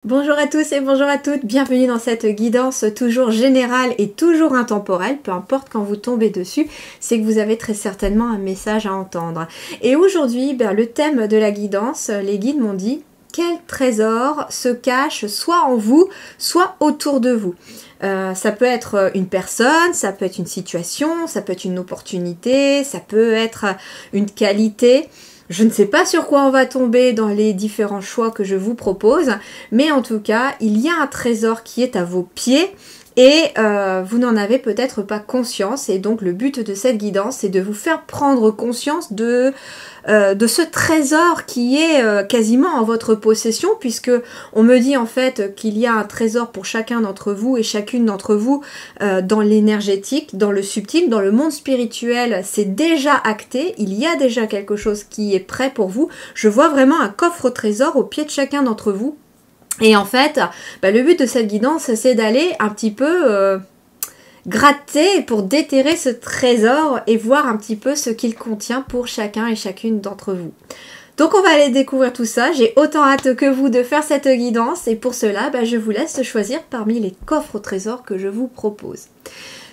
Bonjour à tous et bonjour à toutes, bienvenue dans cette guidance toujours générale et toujours intemporelle, peu importe quand vous tombez dessus, c'est que vous avez très certainement un message à entendre. Et aujourd'hui, le thème de la guidance, les guides m'ont dit quel trésor se cache soit en vous, soit autour de vous. Ça peut être une personne, ça peut être une situation, ça peut être une opportunité, ça peut être une qualité. Je ne sais pas sur quoi on va tomber dans les différents choix que je vous propose, mais en tout cas, il y a un trésor qui est à vos pieds et vous n'en avez peut-être pas conscience. Et donc le but de cette guidance, c'est de vous faire prendre conscience de ce trésor qui est quasiment en votre possession, puisque on me dit en fait qu'il y a un trésor pour chacun d'entre vous et chacune d'entre vous dans l'énergétique, dans le subtil, dans le monde spirituel. C'est déjà acté, il y a déjà quelque chose qui est prêt pour vous. Je vois vraiment un coffre au trésor au pied de chacun d'entre vous. Et en fait, le but de cette guidance, c'est d'aller un petit peu gratter pour déterrer ce trésor et voir un petit peu ce qu'il contient pour chacun et chacune d'entre vous. Donc on va aller découvrir tout ça. J'ai autant hâte que vous de faire cette guidance et pour cela, je vous laisse choisir parmi les coffres au trésor que je vous propose.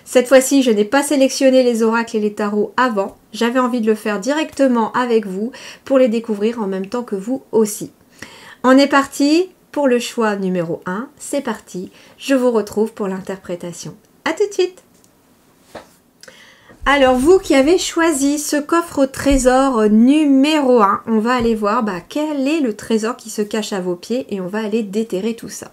Cette fois-ci, je n'ai pas sélectionné les oracles et les tarots avant. J'avais envie de le faire directement avec vous pour les découvrir en même temps que vous aussi. On est parti pour le choix numéro 1. C'est parti, je vous retrouve pour l'interprétation. A tout de suite. Alors vous qui avez choisi ce coffre au trésor numéro 1, on va aller voir quel est le trésor qui se cache à vos pieds et on va aller déterrer tout ça.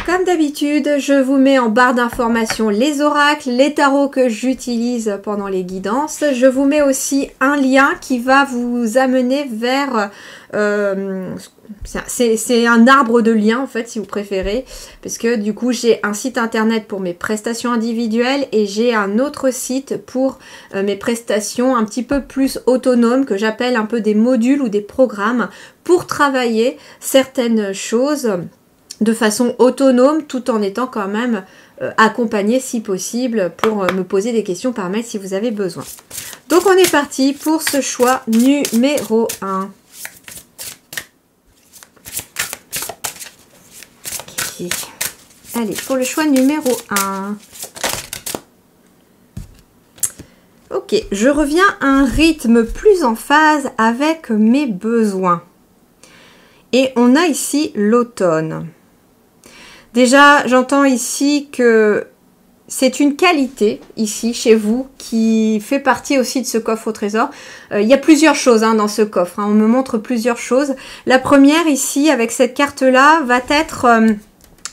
Comme d'habitude, je vous mets en barre d'informations les oracles, les tarots que j'utilise pendant les guidances. Je vous mets aussi un lien qui va vous amener vers... c'est un arbre de liens en fait si vous préférez, parce que du coup j'ai un site internet pour mes prestations individuelles et j'ai un autre site pour mes prestations un petit peu plus autonomes que j'appelle un peu des modules ou des programmes pour travailler certaines choses de façon autonome tout en étant quand même accompagné si possible pour me poser des questions par mail si vous avez besoin. Donc on est parti pour ce choix numéro 1. Okay. Allez, pour le choix numéro 1. Ok, je reviens à un rythme plus en phase avec mes besoins. Et on a ici l'automne. Déjà, j'entends ici que c'est une qualité, ici, chez vous, qui fait partie aussi de ce coffre au trésor. Il y a plusieurs choses dans ce coffre. On me montre plusieurs choses. La première, ici, avec cette carte-là, va être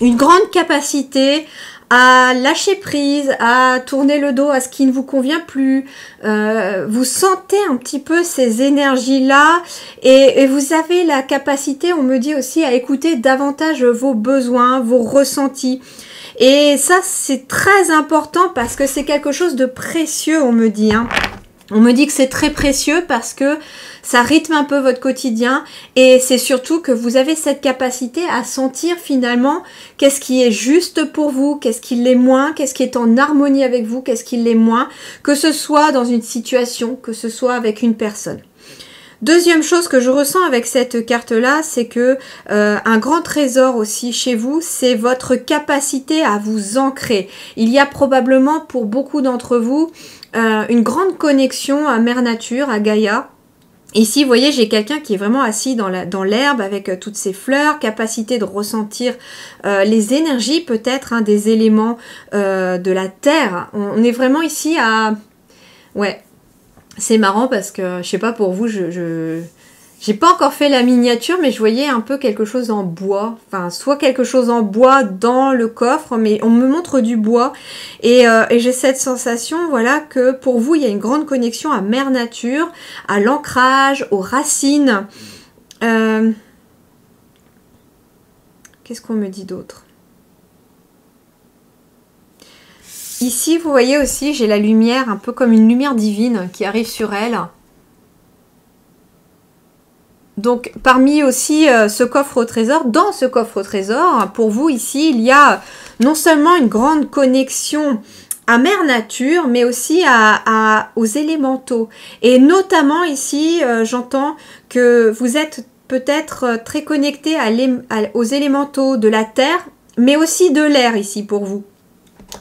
une grande capacité à lâcher prise, à tourner le dos à ce qui ne vous convient plus. Vous sentez un petit peu ces énergies-là et vous avez la capacité, on me dit aussi, à écouter davantage vos besoins, vos ressentis. Et ça, c'est très important parce que c'est quelque chose de précieux, on me dit. On me dit que c'est très précieux parce que ça rythme un peu votre quotidien et c'est surtout que vous avez cette capacité à sentir finalement qu'est-ce qui est juste pour vous, qu'est-ce qui l'est moins, qu'est-ce qui est en harmonie avec vous, qu'est-ce qui l'est moins, que ce soit dans une situation, que ce soit avec une personne. Deuxième chose que je ressens avec cette carte-là, c'est que un grand trésor aussi chez vous, c'est votre capacité à vous ancrer. Il y a probablement pour beaucoup d'entre vous une grande connexion à Mère Nature, à Gaïa. Ici, vous voyez, j'ai quelqu'un qui est vraiment assis dans l'herbe avec toutes ces fleurs, capacité de ressentir les énergies peut-être des éléments de la terre. On est vraiment ici à... Ouais. C'est marrant parce que, je sais pas pour vous, j'ai pas encore fait la miniature, mais je voyais un peu quelque chose en bois. Enfin, soit quelque chose en bois dans le coffre, mais on me montre du bois. Et j'ai cette sensation, voilà, que pour vous, il y a une grande connexion à Mère Nature, à l'ancrage, aux racines. Qu'est-ce qu'on me dit d'autre ? Ici, vous voyez aussi, j'ai la lumière, un peu comme une lumière divine qui arrive sur elle. Donc, parmi aussi ce coffre au trésor, dans ce coffre au trésor, pour vous ici, il y a non seulement une grande connexion à Mère Nature, mais aussi aux élémentaux. Et notamment ici, j'entends que vous êtes peut-être très connecté aux élémentaux de la terre, mais aussi de l'air ici pour vous.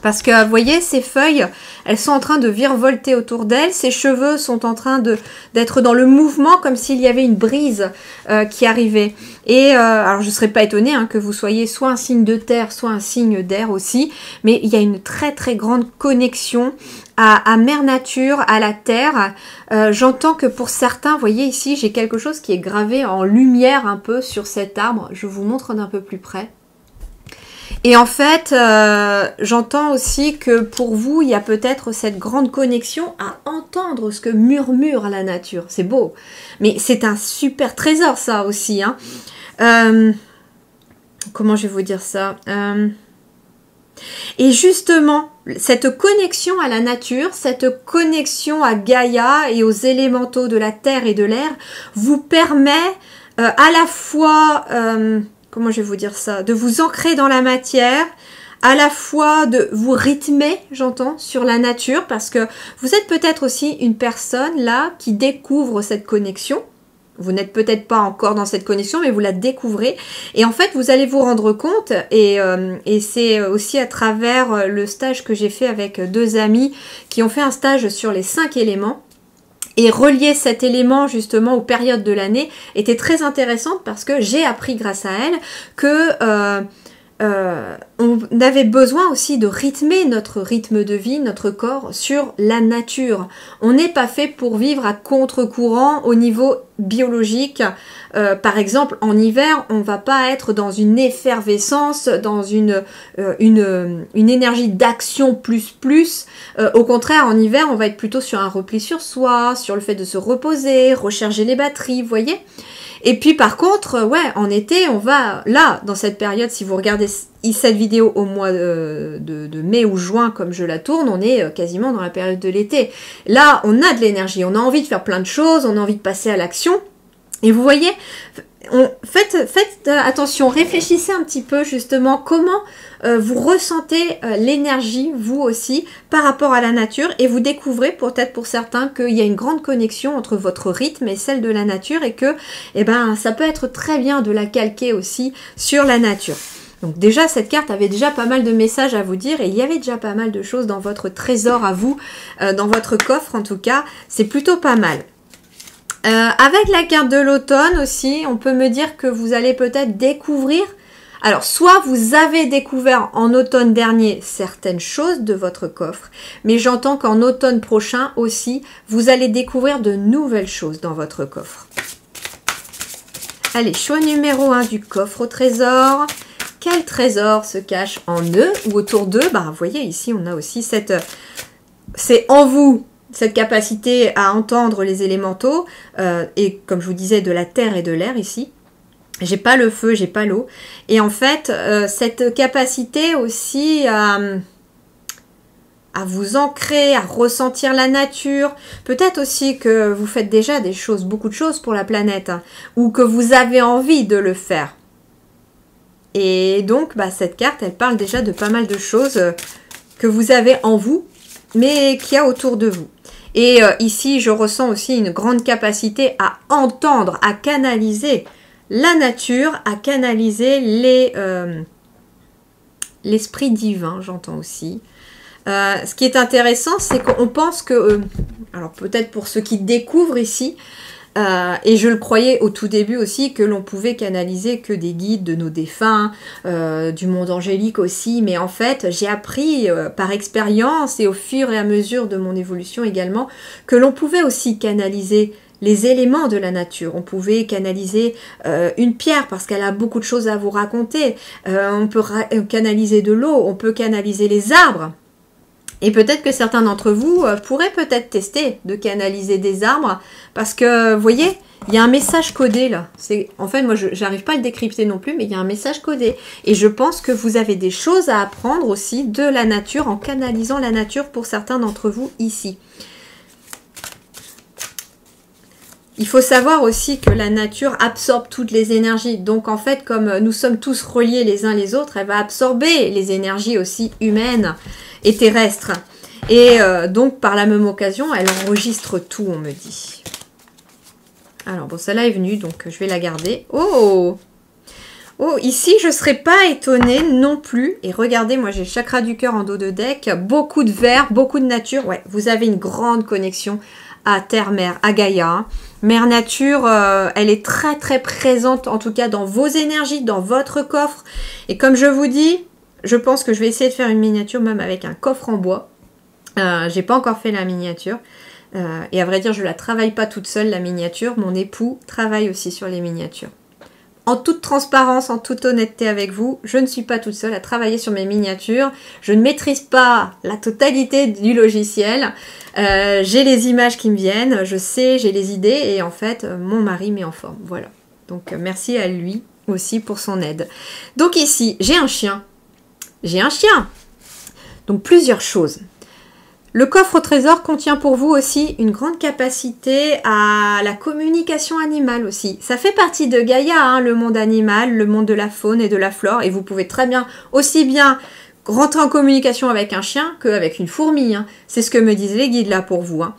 Parce que, vous voyez, ces feuilles, elles sont en train de virevolter autour d'elles. Ces cheveux sont en train d'être dans le mouvement, comme s'il y avait une brise qui arrivait. Et alors, je ne serais pas étonnée hein, que vous soyez soit un signe de terre, soit un signe d'air aussi. Mais il y a une très très grande connexion à Mère Nature, à la terre. J'entends que pour certains, vous voyez ici, j'ai quelque chose qui est gravé en lumière un peu sur cet arbre. Je vous montre d'un peu plus près. Et en fait, j'entends aussi que pour vous, il y a peut-être cette grande connexion à entendre ce que murmure la nature. C'est beau, mais c'est un super trésor ça aussi. Hein. Comment je vais vous dire ça Et justement, cette connexion à la nature, cette connexion à Gaïa et aux élémentaux de la terre et de l'air vous permet à la fois... comment je vais vous dire ça, de vous ancrer dans la matière, à la fois de vous rythmer, j'entends, sur la nature, parce que vous êtes peut-être aussi une personne là qui découvre cette connexion. Vous n'êtes peut-être pas encore dans cette connexion, mais vous la découvrez. Et en fait, vous allez vous rendre compte, et c'est aussi à travers le stage que j'ai fait avec 2 amis qui ont fait un stage sur les 5 éléments. Et relier cet élément justement aux périodes de l'année était très intéressante parce que j'ai appris grâce à elle que on avait besoin aussi de rythmer notre rythme de vie, notre corps sur la nature. On n'est pas fait pour vivre à contre-courant au niveau biologique. Par exemple, en hiver, on ne va pas être dans une effervescence, dans une énergie d'action plus. Au contraire, en hiver, on va être plutôt sur un repli sur soi, sur le fait de se reposer, recharger les batteries, vous voyez ? Et puis par contre, ouais, en été, on va, là, dans cette période, si vous regardez cette vidéo au mois de mai ou juin, comme je la tourne, on est quasiment dans la période de l'été. Là, on a de l'énergie, on a envie de faire plein de choses, on a envie de passer à l'action. Et vous voyez, faites attention, réfléchissez un petit peu justement comment vous ressentez l'énergie, vous aussi, par rapport à la nature, et vous découvrez peut-être pour certains qu'il y a une grande connexion entre votre rythme et celle de la nature, et que ça peut être très bien de la calquer aussi sur la nature. Donc déjà, cette carte avait déjà pas mal de messages à vous dire, et il y avait déjà pas mal de choses dans votre trésor à vous, dans votre coffre en tout cas, c'est plutôt pas mal. Avec la carte de l'automne aussi, on peut me dire que vous allez peut-être découvrir, alors soit vous avez découvert en automne dernier certaines choses de votre coffre, mais j'entends qu'en automne prochain aussi, vous allez découvrir de nouvelles choses dans votre coffre. Allez, choix numéro 1 du coffre au trésor. Quel trésor se cache en eux ou autour d'eux? Vous voyez ici, on a aussi cette... c'est en vous, cette capacité à entendre les élémentaux, et comme je vous disais, de la terre et de l'air ici. J'ai pas le feu, j'ai pas l'eau. Et en fait, cette capacité aussi à vous ancrer, à ressentir la nature. Peut-être aussi que vous faites déjà des choses, beaucoup de choses pour la planète, hein, ou que vous avez envie de le faire. Et donc, cette carte, elle parle déjà de pas mal de choses que vous avez en vous, mais qu'il y a autour de vous. Et ici, je ressens aussi une grande capacité à entendre, à canaliser la nature, à canaliser l'esprit divin, j'entends aussi. Ce qui est intéressant, c'est qu'on pense que, alors peut-être pour ceux qui découvrent ici, et je le croyais au tout début aussi, que l'on pouvait canaliser que des guides de nos défunts, du monde angélique aussi, mais en fait j'ai appris par expérience et au fur et à mesure de mon évolution également, que l'on pouvait aussi canaliser les éléments de la nature. On pouvait canaliser une pierre parce qu'elle a beaucoup de choses à vous raconter, on peut canaliser de l'eau, on peut canaliser les arbres. Et peut-être que certains d'entre vous pourraient peut-être tester de canaliser des arbres, parce que, vous voyez, il y a un message codé là. En fait, moi, je n'arrive pas à le décrypter non plus, mais il y a un message codé. Et je pense que vous avez des choses à apprendre aussi de la nature, en canalisant la nature pour certains d'entre vous ici. Il faut savoir aussi que la nature absorbe toutes les énergies. Donc en fait, comme nous sommes tous reliés les uns les autres, elle va absorber les énergies aussi humaines et terrestres. Et donc par la même occasion, elle enregistre tout, on me dit. Alors bon, celle-là est venue, donc je vais la garder. Oh! Oh, ici, je ne serais pas étonnée non plus. Et regardez, moi, j'ai le chakra du cœur en dos de deck. Beaucoup de vert, beaucoup de nature. Ouais, vous avez une grande connexion à Terre-Mère, à Gaïa. Hein. Mère Nature, elle est très, très présente, en tout cas, dans vos énergies, dans votre coffre. Et comme je vous dis, je pense que je vais essayer de faire une miniature, même avec un coffre en bois. J'ai pas encore fait la miniature. Et à vrai dire, je ne la travaille pas toute seule, la miniature. Mon époux travaille aussi sur les miniatures. En toute transparence, en toute honnêteté avec vous, je ne suis pas toute seule à travailler sur mes miniatures. Je ne maîtrise pas la totalité du logiciel. J'ai les images qui me viennent, je sais, j'ai les idées et en fait, mon mari met en forme. Voilà. Donc, merci à lui aussi pour son aide. Donc ici, j'ai un chien. J'ai un chien. Donc, plusieurs choses. Le coffre au trésor contient pour vous aussi une grande capacité à la communication animale aussi. Ça fait partie de Gaïa, hein, le monde animal, le monde de la faune et de la flore. Et vous pouvez très bien, aussi bien rentrer en communication avec un chien qu'avec une fourmi. Hein. C'est ce que me disent les guides là pour vous. Hein.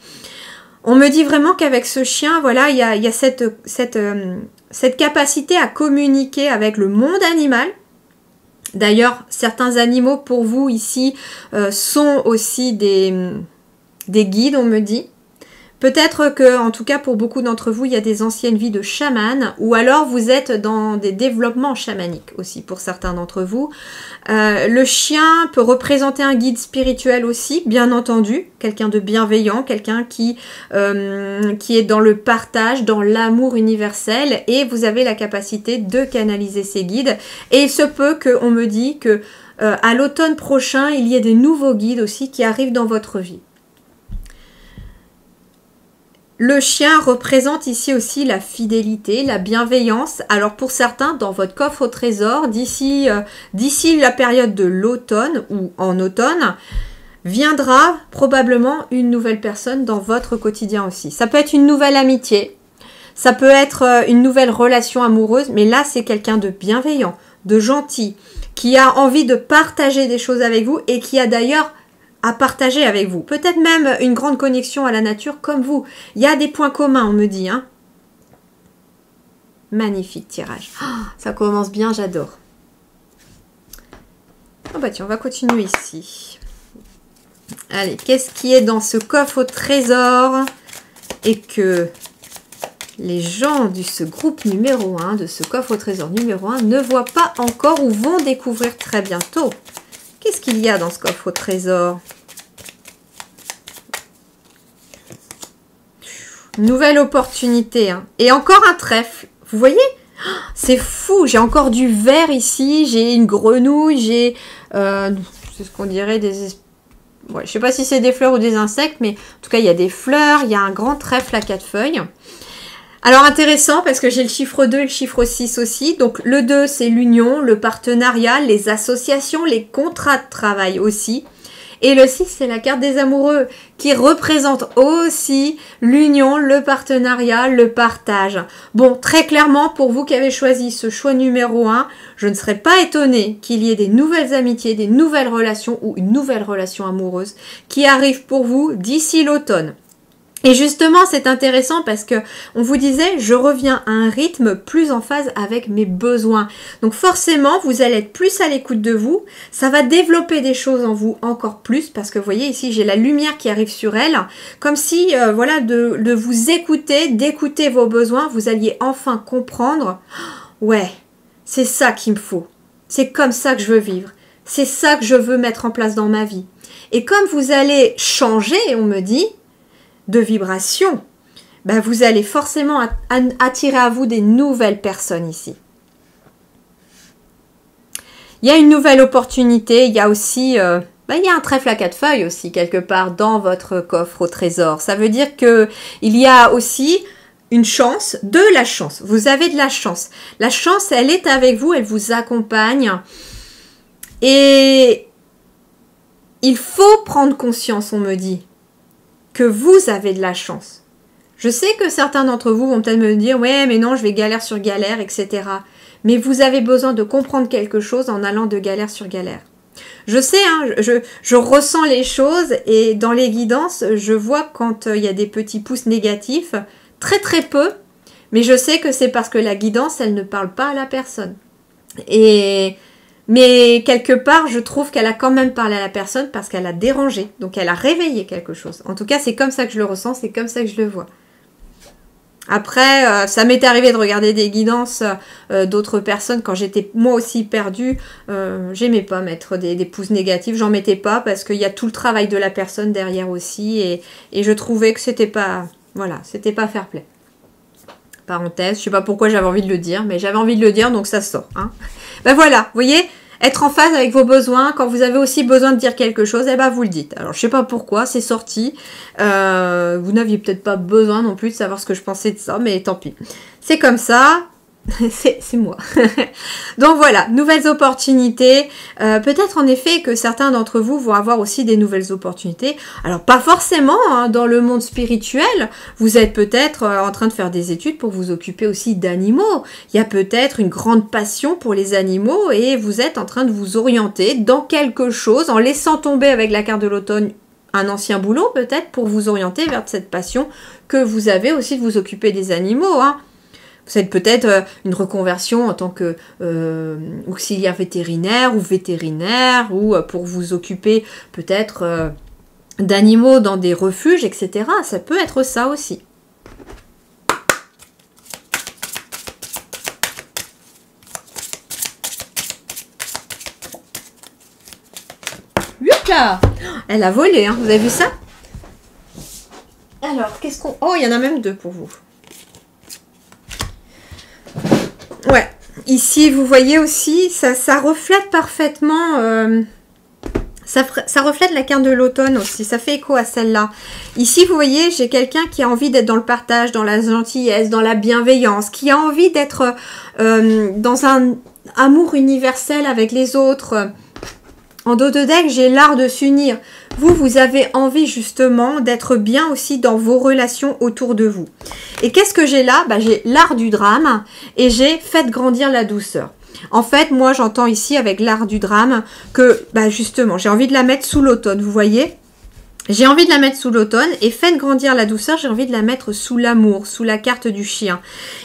On me dit vraiment qu'avec ce chien, voilà, il y a cette capacité à communiquer avec le monde animal. D'ailleurs, certains animaux pour vous ici sont aussi des guides, on me dit. Peut-être que, en tout cas pour beaucoup d'entre vous, il y a des anciennes vies de chaman ou alors vous êtes dans des développements chamaniques aussi pour certains d'entre vous. Le chien peut représenter un guide spirituel aussi, bien entendu, quelqu'un de bienveillant, quelqu'un qui est dans le partage, dans l'amour universel et vous avez la capacité de canaliser ces guides. Et il se peut qu'on me dit que à l'automne prochain, il y ait des nouveaux guides aussi qui arrivent dans votre vie. Le chien représente ici aussi la fidélité, la bienveillance. Alors pour certains, dans votre coffre au trésor, d'ici la période de l'automne ou en automne, viendra probablement une nouvelle personne dans votre quotidien aussi. Ça peut être une nouvelle amitié, ça peut être une nouvelle relation amoureuse, mais là c'est quelqu'un de bienveillant, de gentil, qui a envie de partager des choses avec vous et qui a d'ailleurs à partager avec vous. Peut-être même une grande connexion à la nature comme vous. Il y a des points communs, on me dit. Hein. Magnifique tirage. Oh, ça commence bien, j'adore. Oh bah tiens, on va continuer ici. Allez, qu'est-ce qui est dans ce coffre au trésor et que les gens de ce groupe numéro 1, de ce coffre au trésor numéro 1, ne voient pas encore ou vont découvrir très bientôt. Qu'est-ce qu'il y a dans ce coffre au trésor? Nouvelle opportunité. Hein. Et encore un trèfle. Vous voyez? C'est fou. J'ai encore du vert ici. J'ai une grenouille. J'ai... c'est ce qu'on dirait des... Ouais, je ne sais pas si c'est des fleurs ou des insectes, mais en tout cas, il y a des fleurs. Il y a un grand trèfle à 4 feuilles. Alors, intéressant parce que j'ai le chiffre 2 et le chiffre 6 aussi. Donc, le 2, c'est l'union, le partenariat, les associations, les contrats de travail aussi. Et le 6, c'est la carte des amoureux qui représente aussi l'union, le partenariat, le partage. Bon, très clairement, pour vous qui avez choisi ce choix numéro 1, je ne serais pas étonnée qu'il y ait des nouvelles amitiés, des nouvelles relations ou une nouvelle relation amoureuse qui arrive pour vous d'ici l'automne. Et justement, c'est intéressant parce que on vous disait, je reviens à un rythme plus en phase avec mes besoins. Donc forcément, vous allez être plus à l'écoute de vous. Ça va développer des choses en vous encore plus parce que vous voyez ici, j'ai la lumière qui arrive sur elle. Comme si, voilà, de vous écouter, d'écouter vos besoins, vous alliez enfin comprendre. Ouais, c'est ça qu'il me faut. C'est comme ça que je veux vivre. C'est ça que je veux mettre en place dans ma vie. Et comme vous allez changer, on me dit, de vibration, ben vous allez forcément attirer à vous des nouvelles personnes ici. Il y a une nouvelle opportunité, il y a aussi, il y a un trèfle à 4 feuilles aussi quelque part dans votre coffre au trésor. Ça veut dire que il y a aussi une chance, de la chance. Vous avez de la chance. La chance, elle est avec vous, elle vous accompagne. Et il faut prendre conscience, on me dit, que vous avez de la chance. Je sais que certains d'entre vous vont peut-être me dire « Ouais, mais non, je vais galère sur galère, etc. » Mais vous avez besoin de comprendre quelque chose en allant de galère sur galère. Je sais, hein, je ressens les choses et dans les guidances, je vois quand il y a des petits pouces négatifs, très très peu, Mais je sais que c'est parce que la guidance, elle ne parle pas à la personne. Mais quelque part, je trouve qu'elle a quand même parlé à la personne parce qu'elle a dérangé. Donc, elle a réveillé quelque chose. En tout cas, c'est comme ça que je le ressens, c'est comme ça que je le vois. Après, ça m'est arrivé de regarder des guidances d'autres personnes quand j'étais moi aussi perdue. J'aimais pas mettre des pouces négatifs, j'en mettais pas parce qu'il y a tout le travail de la personne derrière aussi. Et je trouvais que c'était pas, voilà, c'était pas fair play. Parenthèse, je sais pas pourquoi j'avais envie de le dire, mais j'avais envie de le dire, donc ça sort. Hein. Ben voilà, vous voyez, être en phase avec vos besoins, quand vous avez aussi besoin de dire quelque chose, eh ben vous le dites. Alors je sais pas pourquoi, c'est sorti. Vous n'aviez peut-être pas besoin non plus de savoir ce que je pensais de ça, mais tant pis. C'est comme ça. C'est moi. Donc voilà, nouvelles opportunités. Peut-être en effet que certains d'entre vous vont avoir aussi des nouvelles opportunités. Alors pas forcément hein, dans le monde spirituel. Vous êtes peut-être en train de faire des études pour vous occuper aussi d'animaux. Il y a peut-être une grande passion pour les animaux et vous êtes en train de vous orienter dans quelque chose en laissant tomber avec la carte de l'automne un ancien boulot peut-être pour vous orienter vers cette passion que vous avez aussi de vous occuper des animaux. Hein. Vous êtes peut-être une reconversion en tant que auxiliaire vétérinaire ou pour vous occuper peut-être d'animaux dans des refuges, etc. Ça peut être ça aussi. Là, elle a volé, hein. Vous avez vu ça? Alors, qu'est-ce qu'on... Oh, il y en a même deux pour vous. Ouais, ici, vous voyez aussi, ça reflète parfaitement... Ça reflète la carte de l'automne aussi, ça fait écho à celle-là. Ici, vous voyez, j'ai quelqu'un qui a envie d'être dans le partage, dans la gentillesse, dans la bienveillance, qui a envie d'être dans un amour universel avec les autres. En dos de deck, j'ai l'art de s'unir. Vous avez envie justement d'être bien aussi dans vos relations autour de vous. Et qu'est-ce que j'ai là? J'ai l'art du drame et j'ai fait grandir la douceur. En fait, moi, j'entends ici avec l'art du drame que, justement, j'ai envie de la mettre sous l'automne, vous voyez? J'ai envie de la mettre sous l'automne et faites grandir la douceur, j'ai envie de la mettre sous l'amour, sous la carte du chien.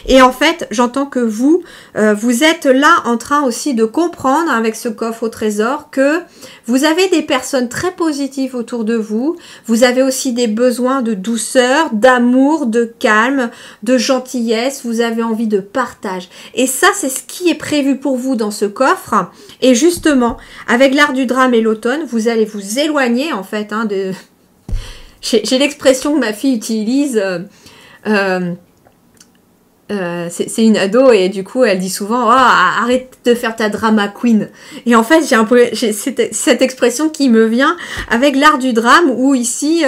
Et en fait, j'entends que vous êtes là en train aussi de comprendre avec ce coffre au trésor que vous avez des personnes très positives autour de vous. Vous avez aussi des besoins de douceur, d'amour, de calme, de gentillesse. Vous avez envie de partage. Et ça, c'est ce qui est prévu pour vous dans ce coffre. Et justement, avec l'art du drame et l'automne, vous allez vous éloigner en fait de... J'ai l'expression que ma fille utilise, c'est une ado et du coup elle dit souvent oh, arrête de faire ta drama queen. Et en fait j'ai cette expression qui me vient avec l'art du drame où ici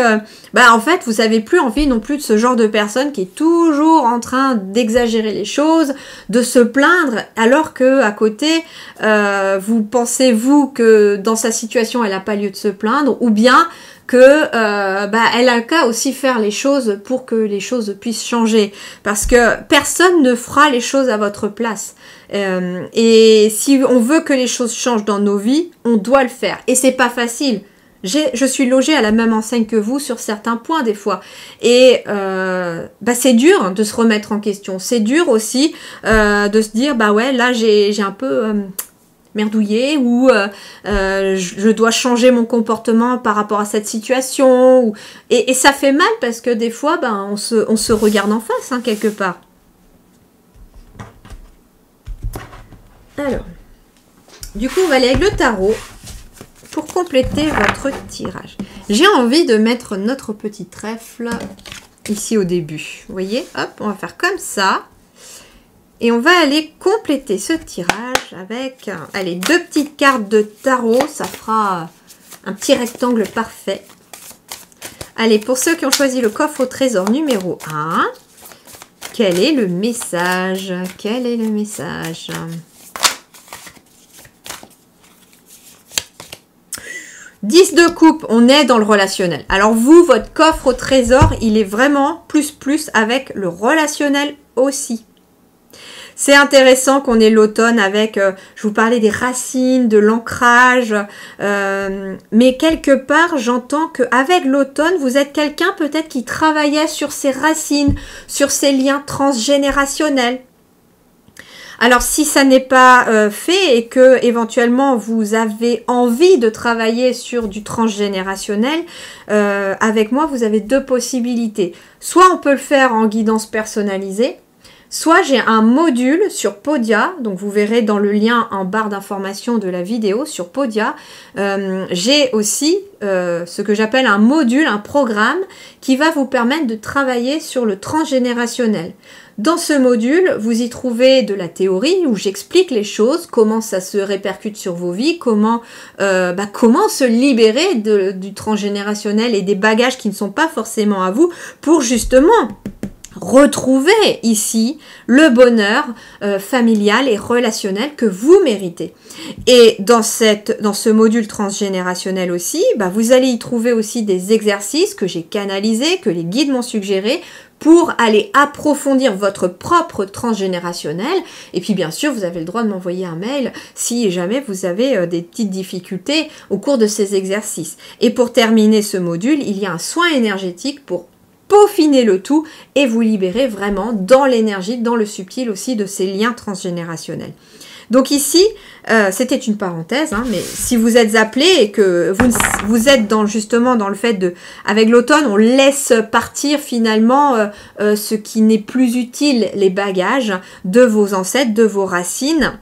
en fait vous n'avez plus envie non plus de ce genre de personne qui est toujours en train d'exagérer les choses, de se plaindre alors que à côté vous pensez vous que dans sa situation elle n'a pas lieu de se plaindre ou bien que elle a qu'à aussi faire les choses pour que les choses puissent changer parce que personne ne fera les choses à votre place et si on veut que les choses changent dans nos vies, on doit le faire et c'est pas facile. Je suis logée à la même enseigne que vous sur certains points des fois et c'est dur de se remettre en question, c'est dur aussi de se dire ouais là j'ai un peu merdouillé ou je dois changer mon comportement par rapport à cette situation et ça fait mal parce que des fois on se regarde en face quelque part. Alors du coup on va aller avec le tarot pour compléter votre tirage. J'ai envie de mettre notre petit trèfle ici au début, vous voyez, hop, on va faire comme ça. Et on va aller compléter ce tirage avec, allez, 2 petites cartes de tarot. Ça fera un petit rectangle parfait. Allez, pour ceux qui ont choisi le coffre au trésor numéro 1, quel est le message? Quel est le message? « 10 de coupe », on est dans le relationnel. Alors vous, votre coffre au trésor, il est vraiment plus avec le relationnel aussi. C'est intéressant qu'on ait l'automne avec, je vous parlais des racines, de l'ancrage, mais quelque part, j'entends qu'avec l'automne, vous êtes quelqu'un peut-être qui travaillait sur ses racines, sur ses liens transgénérationnels. Alors si ça n'est pas fait et que éventuellement vous avez envie de travailler sur du transgénérationnel, avec moi vous avez deux possibilités. Soit on peut le faire en guidance personnalisée, soit j'ai un module sur Podia, donc vous verrez dans le lien en barre d'information de la vidéo sur Podia, j'ai aussi ce que j'appelle un module, un programme qui va vous permettre de travailler sur le transgénérationnel. Dans ce module, vous y trouvez de la théorie où j'explique les choses, comment ça se répercute sur vos vies, comment se libérer du transgénérationnel et des bagages qui ne sont pas forcément à vous pour justement retrouver ici le bonheur familial et relationnel que vous méritez. Et dans ce module transgénérationnel aussi, vous allez y trouver aussi des exercices que j'ai canalisés, que les guides m'ont suggérés pour aller approfondir votre propre transgénérationnel. Et puis bien sûr, vous avez le droit de m'envoyer un mail si jamais vous avez des petites difficultés au cours de ces exercices. Et pour terminer ce module, il y a un soin énergétique pour peaufiner le tout et vous libérer vraiment dans l'énergie, dans le subtil aussi de ces liens transgénérationnels. Donc ici, c'était une parenthèse, mais si vous êtes appelé et que vous êtes justement dans le fait de, avec l'automne, on laisse partir finalement ce qui n'est plus utile, les bagages de vos ancêtres, de vos racines.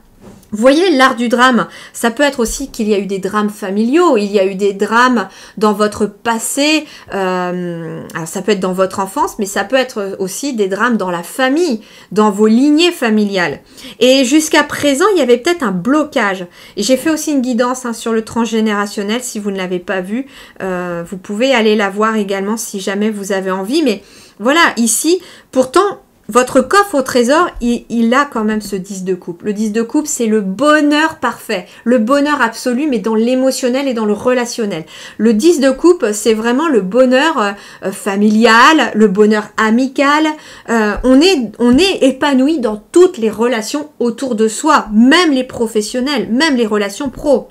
Vous voyez, l'art du drame, ça peut être aussi qu'il y a eu des drames familiaux, il y a eu des drames dans votre passé, alors ça peut être dans votre enfance, mais ça peut être aussi des drames dans la famille, dans vos lignées familiales. Et jusqu'à présent, il y avait peut-être un blocage. Et j'ai fait aussi une guidance sur le transgénérationnel, si vous ne l'avez pas vu, vous pouvez aller la voir également si jamais vous avez envie. Mais voilà, ici, pourtant, votre coffre au trésor, il a quand même ce 10 de coupe. Le 10 de coupe, c'est le bonheur parfait, le bonheur absolu, mais dans l'émotionnel et dans le relationnel. Le 10 de coupe, c'est vraiment le bonheur familial, le bonheur amical. On est épanoui dans toutes les relations autour de soi, même les professionnels, même les relations pro.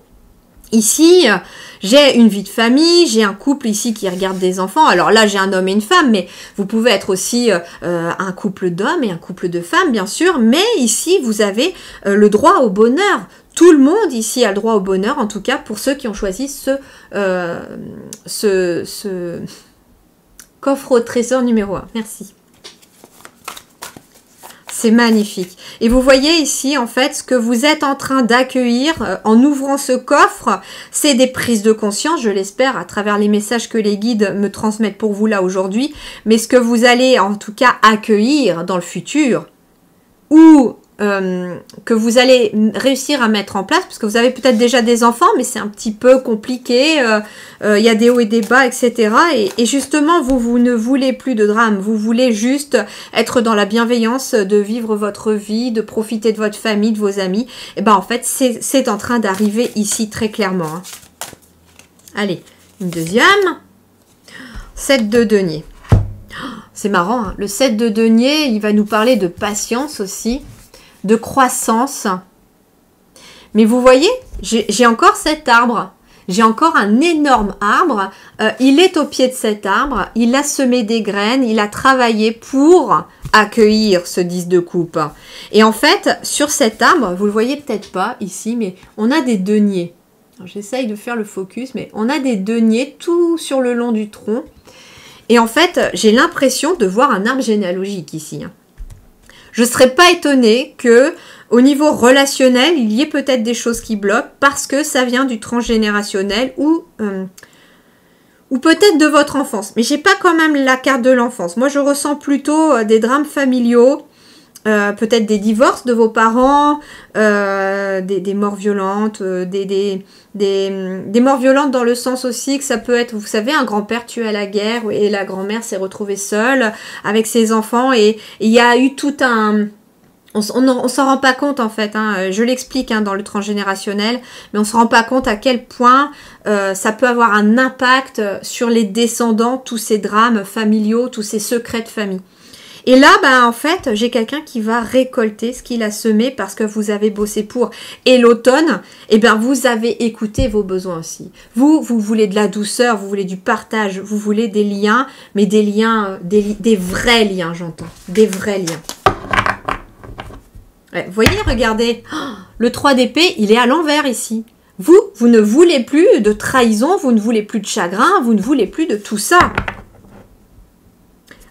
Ici, j'ai une vie de famille, j'ai un couple ici qui regarde des enfants. Alors là, j'ai un homme et une femme, mais vous pouvez être aussi un couple d'hommes et un couple de femmes, bien sûr. Mais ici, vous avez le droit au bonheur. Tout le monde ici a le droit au bonheur, en tout cas pour ceux qui ont choisi ce coffre au trésor numéro 1. Merci. C'est magnifique. Et vous voyez ici, en fait, ce que vous êtes en train d'accueillir en ouvrant ce coffre, c'est des prises de conscience, je l'espère, à travers les messages que les guides me transmettent pour vous là aujourd'hui. Mais ce que vous allez en tout cas accueillir dans le futur, ou que vous allez réussir à mettre en place, parce que vous avez peut-être déjà des enfants, mais c'est un petit peu compliqué, il y a des hauts et des bas, etc. Et justement, vous ne voulez plus de drame, vous voulez juste être dans la bienveillance de vivre votre vie, de profiter de votre famille, de vos amis. Et bien en fait, c'est en train d'arriver ici très clairement. Allez, une deuxième. 7 de denier. C'est marrant, le 7 de denier, il va nous parler de patience aussi, de croissance. Mais vous voyez, j'ai encore cet arbre. J'ai encore un énorme arbre. Il est au pied de cet arbre. Il a semé des graines. Il a travaillé pour accueillir ce 10 de coupe. Et en fait, sur cet arbre, vous le voyez peut-être pas ici, mais on a des deniers. J'essaye de faire le focus, mais on a des deniers tout sur le long du tronc. Et en fait, j'ai l'impression de voir un arbre généalogique ici. Je ne serais pas étonnée que, au niveau relationnel, il y ait peut-être des choses qui bloquent parce que ça vient du transgénérationnel ou peut-être de votre enfance. Mais j'ai pas quand même la carte de l'enfance. Moi, je ressens plutôt des drames familiaux, peut-être des divorces de vos parents, des morts violentes, des morts violentes dans le sens aussi que ça peut être, vous savez, un grand-père tué à la guerre et la grand-mère s'est retrouvée seule avec ses enfants et il y a eu tout un... On s'en rend pas compte en fait, je l'explique dans le transgénérationnel, mais on se rend pas compte à quel point ça peut avoir un impact sur les descendants, tous ces drames familiaux, tous ces secrets de famille. Et là, ben, en fait, j'ai quelqu'un qui va récolter ce qu'il a semé parce que vous avez bossé pour. Et l'automne, eh bien, vous avez écouté vos besoins aussi. Vous voulez de la douceur, vous voulez du partage, vous voulez des liens, mais des liens, des vrais liens, j'entends. Des vrais liens. Ouais, vous voyez, regardez, le 3 d'épée, il est à l'envers ici. Vous ne voulez plus de trahison, vous ne voulez plus de chagrin, vous ne voulez plus de tout ça.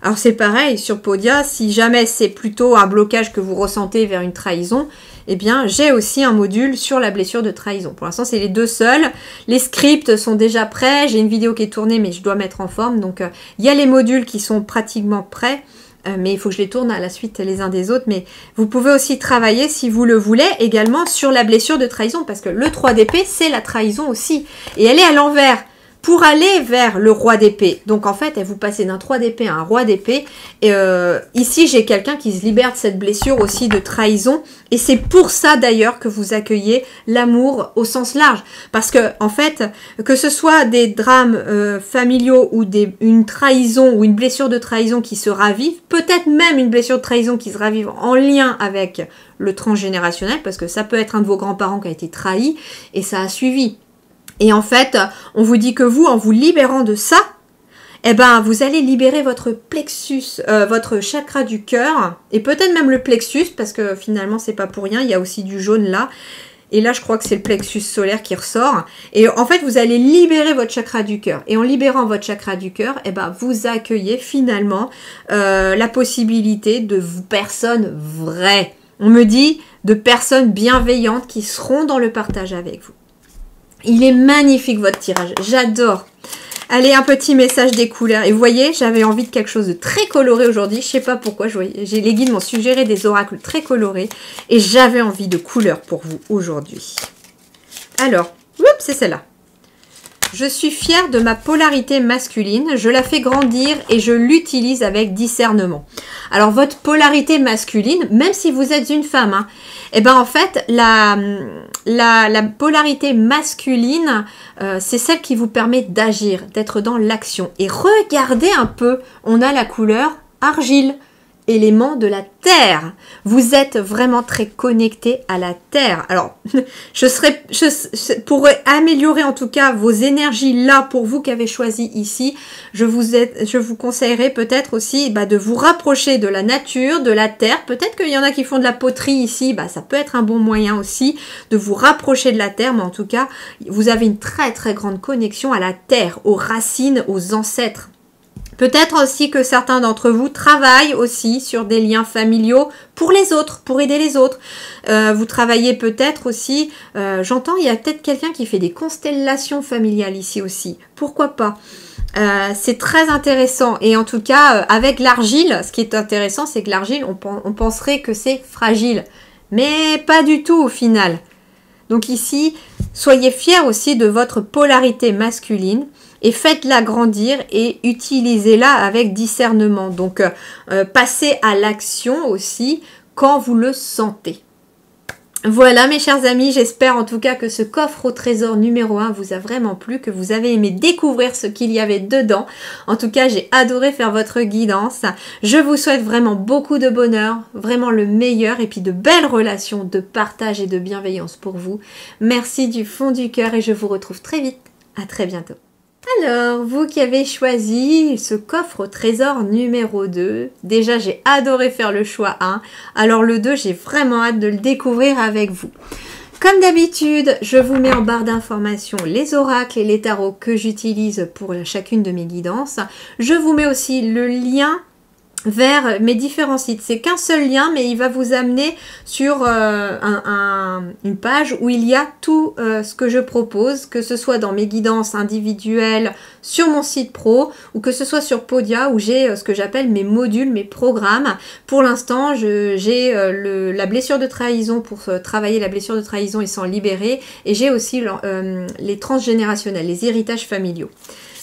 Alors c'est pareil, sur Podia, si jamais c'est plutôt un blocage que vous ressentez vers une trahison, eh bien j'ai aussi un module sur la blessure de trahison. Pour l'instant, c'est les deux seuls. Les scripts sont déjà prêts, j'ai une vidéo qui est tournée, mais je dois mettre en forme. Donc il y a les modules qui sont pratiquement prêts, mais il faut que je les tourne à la suite les uns des autres. Mais vous pouvez aussi travailler, si vous le voulez, également sur la blessure de trahison, parce que le 3 d'épée, c'est la trahison aussi. Et elle est à l'envers. Pour aller vers le roi d'épée. Donc en fait, vous passez d'un 3 d'épée à un roi d'épée. Et ici, j'ai quelqu'un qui se libère de cette blessure aussi de trahison. Et c'est pour ça d'ailleurs que vous accueillez l'amour au sens large. Parce que en fait, que ce soit des drames familiaux ou une trahison ou une blessure de trahison qui se ravive, peut-être même une blessure de trahison qui se ravive en lien avec le transgénérationnel, parce que ça peut être un de vos grands-parents qui a été trahi et ça a suivi. Et en fait, on vous dit que vous, en vous libérant de ça, eh ben, vous allez libérer votre plexus, votre chakra du cœur, et peut-être même le plexus, parce que finalement, c'est pas pour rien, il y a aussi du jaune là. Et là, je crois que c'est le plexus solaire qui ressort. Et en fait, vous allez libérer votre chakra du cœur. Et en libérant votre chakra du cœur, eh ben, vous accueillez finalement la possibilité de personnes vraies. On me dit de personnes bienveillantes qui seront dans le partage avec vous. Il est magnifique votre tirage, j'adore. Allez, un petit message des couleurs. Et vous voyez, j'avais envie de quelque chose de très coloré aujourd'hui. Je sais pas pourquoi, les guides m'ont suggéré des oracles très colorés. Et j'avais envie de couleurs pour vous aujourd'hui. Alors, c'est celle-là. Je suis fière de ma polarité masculine, je la fais grandir et je l'utilise avec discernement. Alors votre polarité masculine, même si vous êtes une femme, hein, eh ben en fait la polarité masculine, c'est celle qui vous permet d'agir, d'être dans l'action. Et regardez un peu, on a la couleur argile. Élément de la terre. Vous êtes vraiment très connecté à la terre. Alors, pour améliorer en tout cas vos énergies là, pour vous qui avez choisi ici, je vous conseillerais peut-être aussi de vous rapprocher de la nature, de la terre. Peut-être qu'il y en a qui font de la poterie ici, ça peut être un bon moyen aussi de vous rapprocher de la terre, mais en tout cas, vous avez une très très grande connexion à la terre, aux racines, aux ancêtres. Peut-être aussi que certains d'entre vous travaillent aussi sur des liens familiaux pour les autres, pour aider les autres. Vous travaillez peut-être aussi, j'entends, il y a peut-être quelqu'un qui fait des constellations familiales ici aussi. Pourquoi pas? C'est très intéressant. Et en tout cas, avec l'argile, ce qui est intéressant, c'est que l'argile, on penserait que c'est fragile. Mais pas du tout au final. Donc ici, soyez fiers aussi de votre polarité masculine. Et faites-la grandir et utilisez-la avec discernement. Donc, passez à l'action aussi quand vous le sentez. Voilà mes chers amis, j'espère en tout cas que ce coffre au trésor numéro 1 vous a vraiment plu, que vous avez aimé découvrir ce qu'il y avait dedans. En tout cas, j'ai adoré faire votre guidance. Je vous souhaite vraiment beaucoup de bonheur, vraiment le meilleur et puis de belles relations, de partage et de bienveillance pour vous. Merci du fond du cœur et je vous retrouve très vite. À très bientôt. Alors, vous qui avez choisi ce coffre au trésor numéro 2, déjà j'ai adoré faire le choix 1, alors le 2 j'ai vraiment hâte de le découvrir avec vous. Comme d'habitude, je vous mets en barre d'informations les oracles et les tarots que j'utilise pour chacune de mes guidances. Je vous mets aussi le lien vers mes différents sites. C'est qu'un seul lien, mais il va vous amener sur une page où il y a tout ce que je propose, que ce soit dans mes guidances individuelles, sur mon site pro, ou que ce soit sur Podia, où j'ai ce que j'appelle mes modules, mes programmes. Pour l'instant, j'ai la blessure de trahison pour travailler la blessure de trahison et s'en libérer, et j'ai aussi les transgénérationnels, les héritages familiaux.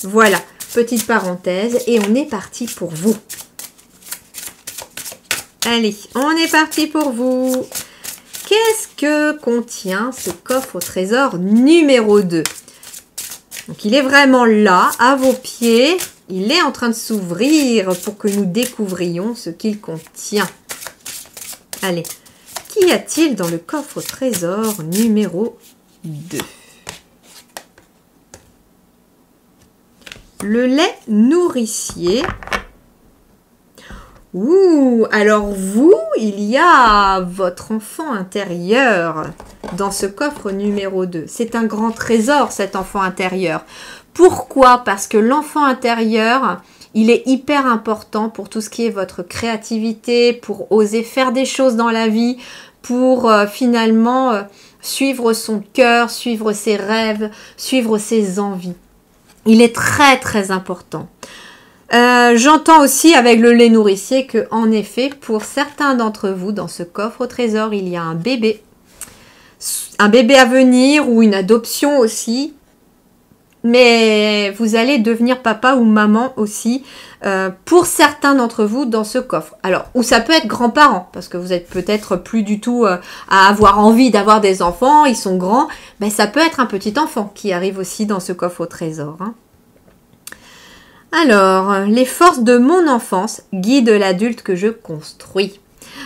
Voilà, petite parenthèse, et on est parti pour vous. Allez, on est parti pour vous. Qu'est-ce que contient ce coffre au trésor numéro 2? Donc, il est vraiment là, à vos pieds. Il est en train de s'ouvrir pour que nous découvrions ce qu'il contient. Allez, qu'y a-t-il dans le coffre au trésor numéro 2? Le lait nourricier. Ouh, alors vous, il y a votre enfant intérieur dans ce coffre numéro 2. C'est un grand trésor, cet enfant intérieur. Pourquoi? Parce que l'enfant intérieur, il est hyper important pour tout ce qui est votre créativité, pour oser faire des choses dans la vie, pour finalement suivre son cœur, suivre ses rêves, suivre ses envies. Il est très très important. J'entends aussi avec le lait nourricier que, en effet, pour certains d'entre vous, dans ce coffre au trésor, il y a un bébé à venir ou une adoption aussi. Mais vous allez devenir papa ou maman aussi pour certains d'entre vous dans ce coffre. Alors, ou ça peut être grands-parents, parce que vous êtes peut-être plus du tout à avoir envie d'avoir des enfants, ils sont grands. Mais ça peut être un petit enfant qui arrive aussi dans ce coffre au trésor. Hein. Alors, les forces de mon enfance guident l'adulte que je construis.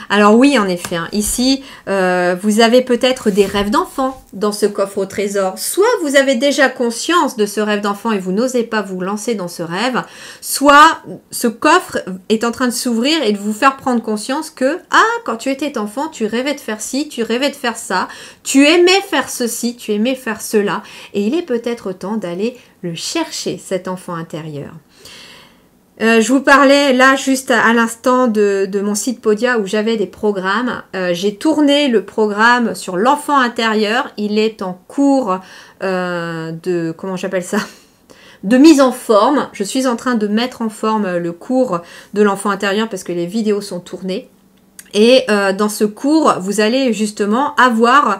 Alors oui, en effet, hein, ici, vous avez peut-être des rêves d'enfant dans ce coffre au trésor. Soit vous avez déjà conscience de ce rêve d'enfant et vous n'osez pas vous lancer dans ce rêve, soit ce coffre est en train de s'ouvrir et de vous faire prendre conscience que, quand tu étais enfant, tu rêvais de faire ci, tu rêvais de faire ça, tu aimais faire ceci, tu aimais faire cela, et il est peut-être temps d'aller le chercher, cet enfant intérieur. Je vous parlais là juste à l'instant de mon site Podia où j'avais des programmes. J'ai tourné le programme sur l'enfant intérieur. Il est en cours de, comment j'appelle ça, de mise en forme. Je suis en train de mettre en forme le cours de l'enfant intérieur parce que les vidéos sont tournées. Et dans ce cours, vous allez justement avoir,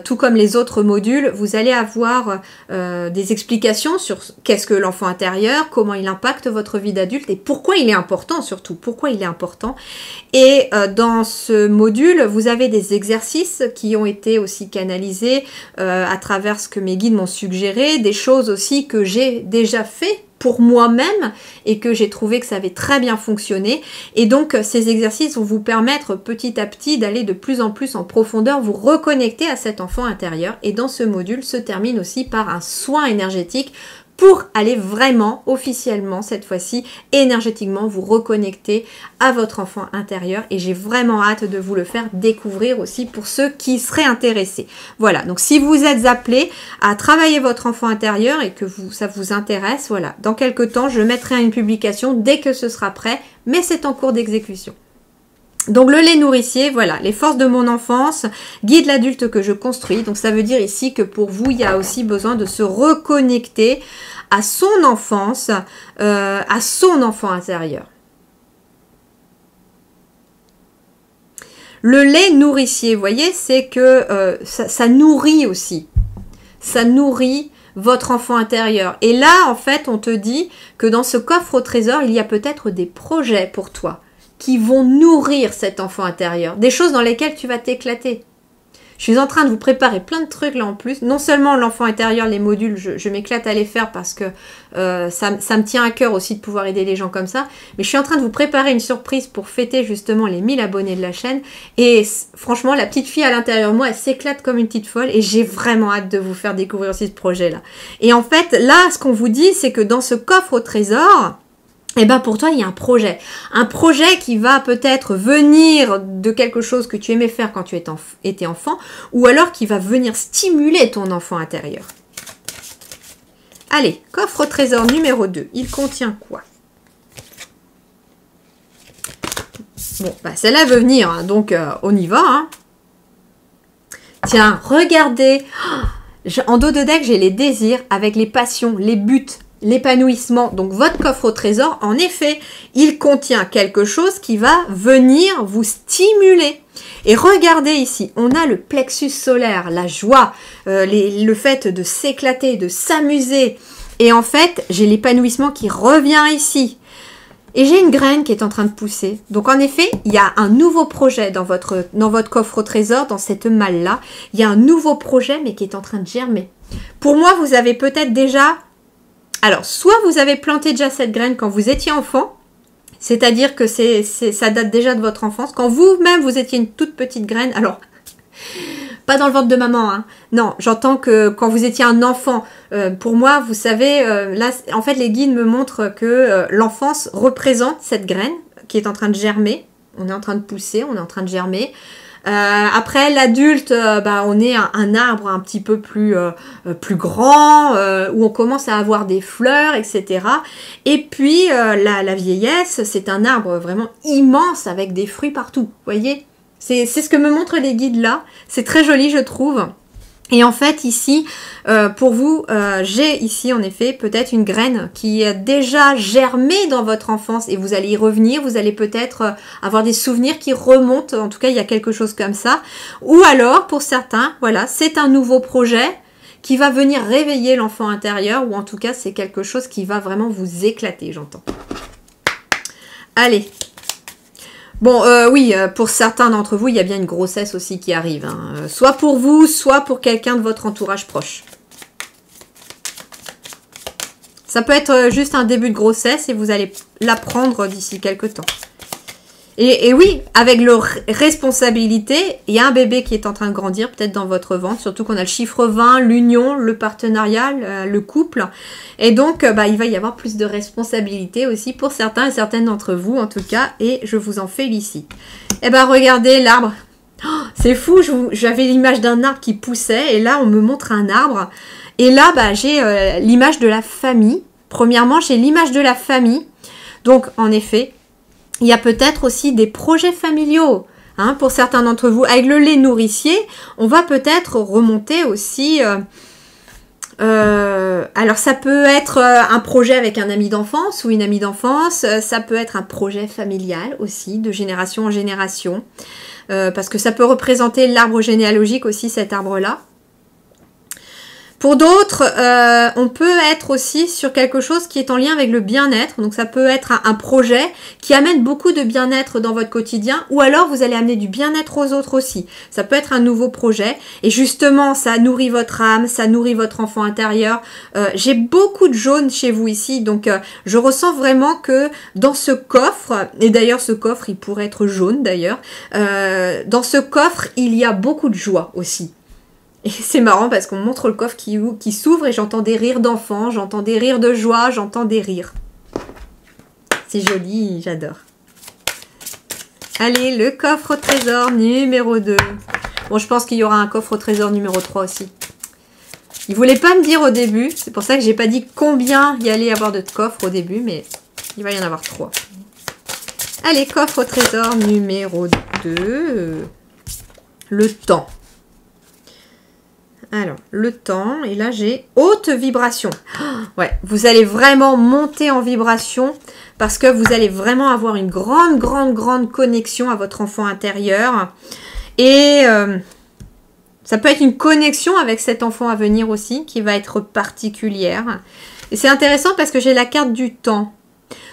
tout comme les autres modules, vous allez avoir des explications sur qu'est-ce que l'enfant intérieur, comment il impacte votre vie d'adulte et pourquoi il est important surtout, pourquoi il est important. Et dans ce module, vous avez des exercices qui ont été aussi canalisés à travers ce que mes guides m'ont suggéré, des choses aussi que j'ai déjà fait pour moi-même et que j'ai trouvé que ça avait très bien fonctionné. Et donc, ces exercices vont vous permettre petit à petit d'aller de plus en plus en profondeur, vous reconnecter à cet enfant intérieur. Et dans ce module se termine aussi par un soin énergétique pour aller vraiment, officiellement, cette fois-ci, énergétiquement, vous reconnecter à votre enfant intérieur. Et j'ai vraiment hâte de vous le faire découvrir aussi pour ceux qui seraient intéressés. Voilà, donc si vous êtes appelés à travailler votre enfant intérieur et que ça vous intéresse, voilà, dans quelques temps, je mettrai une publication dès que ce sera prêt, mais c'est en cours d'exécution. Donc le lait nourricier, voilà, les forces de mon enfance guident l'adulte que je construis. Donc ça veut dire ici que pour vous, il y a aussi besoin de se reconnecter à son enfance, à son enfant intérieur. Le lait nourricier, vous voyez, c'est que ça nourrit aussi. Ça nourrit votre enfant intérieur. Et là, en fait, on te dit que dans ce coffre au trésor, il y a peut-être des projets pour toi qui vont nourrir cet enfant intérieur. Des choses dans lesquelles tu vas t'éclater. Je suis en train de vous préparer plein de trucs là en plus. Non seulement l'enfant intérieur, les modules, je m'éclate à les faire parce que ça me tient à cœur aussi de pouvoir aider les gens comme ça. Mais je suis en train de vous préparer une surprise pour fêter justement les 1000 abonnés de la chaîne. Et franchement, la petite fille à l'intérieur de moi, elle s'éclate comme une petite folle. Et j'ai vraiment hâte de vous faire découvrir aussi ce projet-là. Et en fait, là, ce qu'on vous dit, c'est que dans ce coffre au trésor, eh ben pour toi, il y a un projet qui va peut-être venir de quelque chose que tu aimais faire quand tu étais enfant, ou alors qui va venir stimuler ton enfant intérieur. Allez, coffre au trésor numéro 2, il contient quoi? Bon, bah celle-là veut venir, hein, donc on y va. Hein. Tiens, regardez, en dos de deck, j'ai les désirs avec les passions, les buts, l'épanouissement. Donc votre coffre au trésor, en effet, il contient quelque chose qui va venir vous stimuler. Et regardez ici, on a le plexus solaire, la joie, le fait de s'éclater, de s'amuser. Et en fait, j'ai l'épanouissement qui revient ici. Et j'ai une graine qui est en train de pousser. Donc en effet, il y a un nouveau projet dans votre coffre au trésor, dans cette malle-là. Il y a un nouveau projet, mais qui est en train de germer. Pour moi, vous avez peut-être déjà Alors, soit vous avez planté déjà cette graine quand vous étiez enfant, c'est-à-dire que ça date déjà de votre enfance. Quand vous-même, vous étiez une toute petite graine, alors, pas dans le ventre de maman, hein. Non, j'entends que quand vous étiez un enfant, pour moi, vous savez, là, en fait, les guides me montrent que l'enfance représente cette graine qui est en train de germer. On est en train de pousser, on est en train de germer. Après l'adulte, on est un arbre un petit peu plus grand, où on commence à avoir des fleurs, etc. Et puis la vieillesse, c'est un arbre vraiment immense avec des fruits partout, vous voyez. C'est ce que me montrent les guides là. C'est très joli, je trouve. Et en fait, ici, pour vous, j'ai ici, en effet, peut-être une graine qui a déjà germé dans votre enfance et vous allez y revenir. Vous allez peut-être avoir des souvenirs qui remontent. En tout cas, il y a quelque chose comme ça. Ou alors, pour certains, voilà, c'est un nouveau projet qui va venir réveiller l'enfant intérieur, ou en tout cas, c'est quelque chose qui va vraiment vous éclater, j'entends. Allez. Bon, oui, pour certains d'entre vous, il y a bien une grossesse aussi qui arrive. Hein. Soit pour vous, soit pour quelqu'un de votre entourage proche. Ça peut être juste un début de grossesse et vous allez l'apprendre d'ici quelques temps. Et oui, avec leur responsabilité, il y a un bébé qui est en train de grandir, peut-être dans votre ventre, surtout qu'on a le chiffre 20, l'union, le partenariat, le couple. Et donc, il va y avoir plus de responsabilité aussi pour certains et certaines d'entre vous, en tout cas, et je vous en félicite. Eh bien, regardez l'arbre. Oh, c'est fou, j'avais l'image d'un arbre qui poussait, et là, on me montre un arbre. Et là, j'ai l'image de la famille. Premièrement, j'ai l'image de la famille. Donc, en effet, il y a peut-être aussi des projets familiaux, hein, pour certains d'entre vous. Avec le lait nourricier, on va peut-être remonter aussi... alors, ça peut être un projet avec un ami d'enfance ou une amie d'enfance. Ça peut être un projet familial aussi, de génération en génération. Parce que ça peut représenter l'arbre généalogique aussi, cet arbre-là. Pour d'autres, on peut être aussi sur quelque chose qui est en lien avec le bien-être. Donc ça peut être un projet qui amène beaucoup de bien-être dans votre quotidien, ou alors vous allez amener du bien-être aux autres aussi. Ça peut être un nouveau projet et justement ça nourrit votre âme, ça nourrit votre enfant intérieur. J'ai beaucoup de jaune chez vous ici, donc je ressens vraiment que dans ce coffre, et d'ailleurs ce coffre il pourrait être jaune d'ailleurs, dans ce coffre il y a beaucoup de joie aussi. Et c'est marrant parce qu'on montre le coffre qui s'ouvre et j'entends des rires d'enfants, j'entends des rires de joie, j'entends des rires. C'est joli, j'adore. Allez, le coffre au trésor numéro 2. Bon, je pense qu'il y aura un coffre au trésor numéro 3 aussi. Il ne voulait pas me dire au début, c'est pour ça que j'ai pas dit combien il y allait y avoir de coffres au début, mais il va y en avoir 3. Allez, coffre au trésor numéro 2. Le temps. Alors, le temps, et là j'ai haute vibration. Ouais, vous allez vraiment monter en vibration parce que vous allez vraiment avoir une grande connexion à votre enfant intérieur. Et ça peut être une connexion avec cet enfant à venir aussi qui va être particulière. Et c'est intéressant parce que j'ai la carte du temps.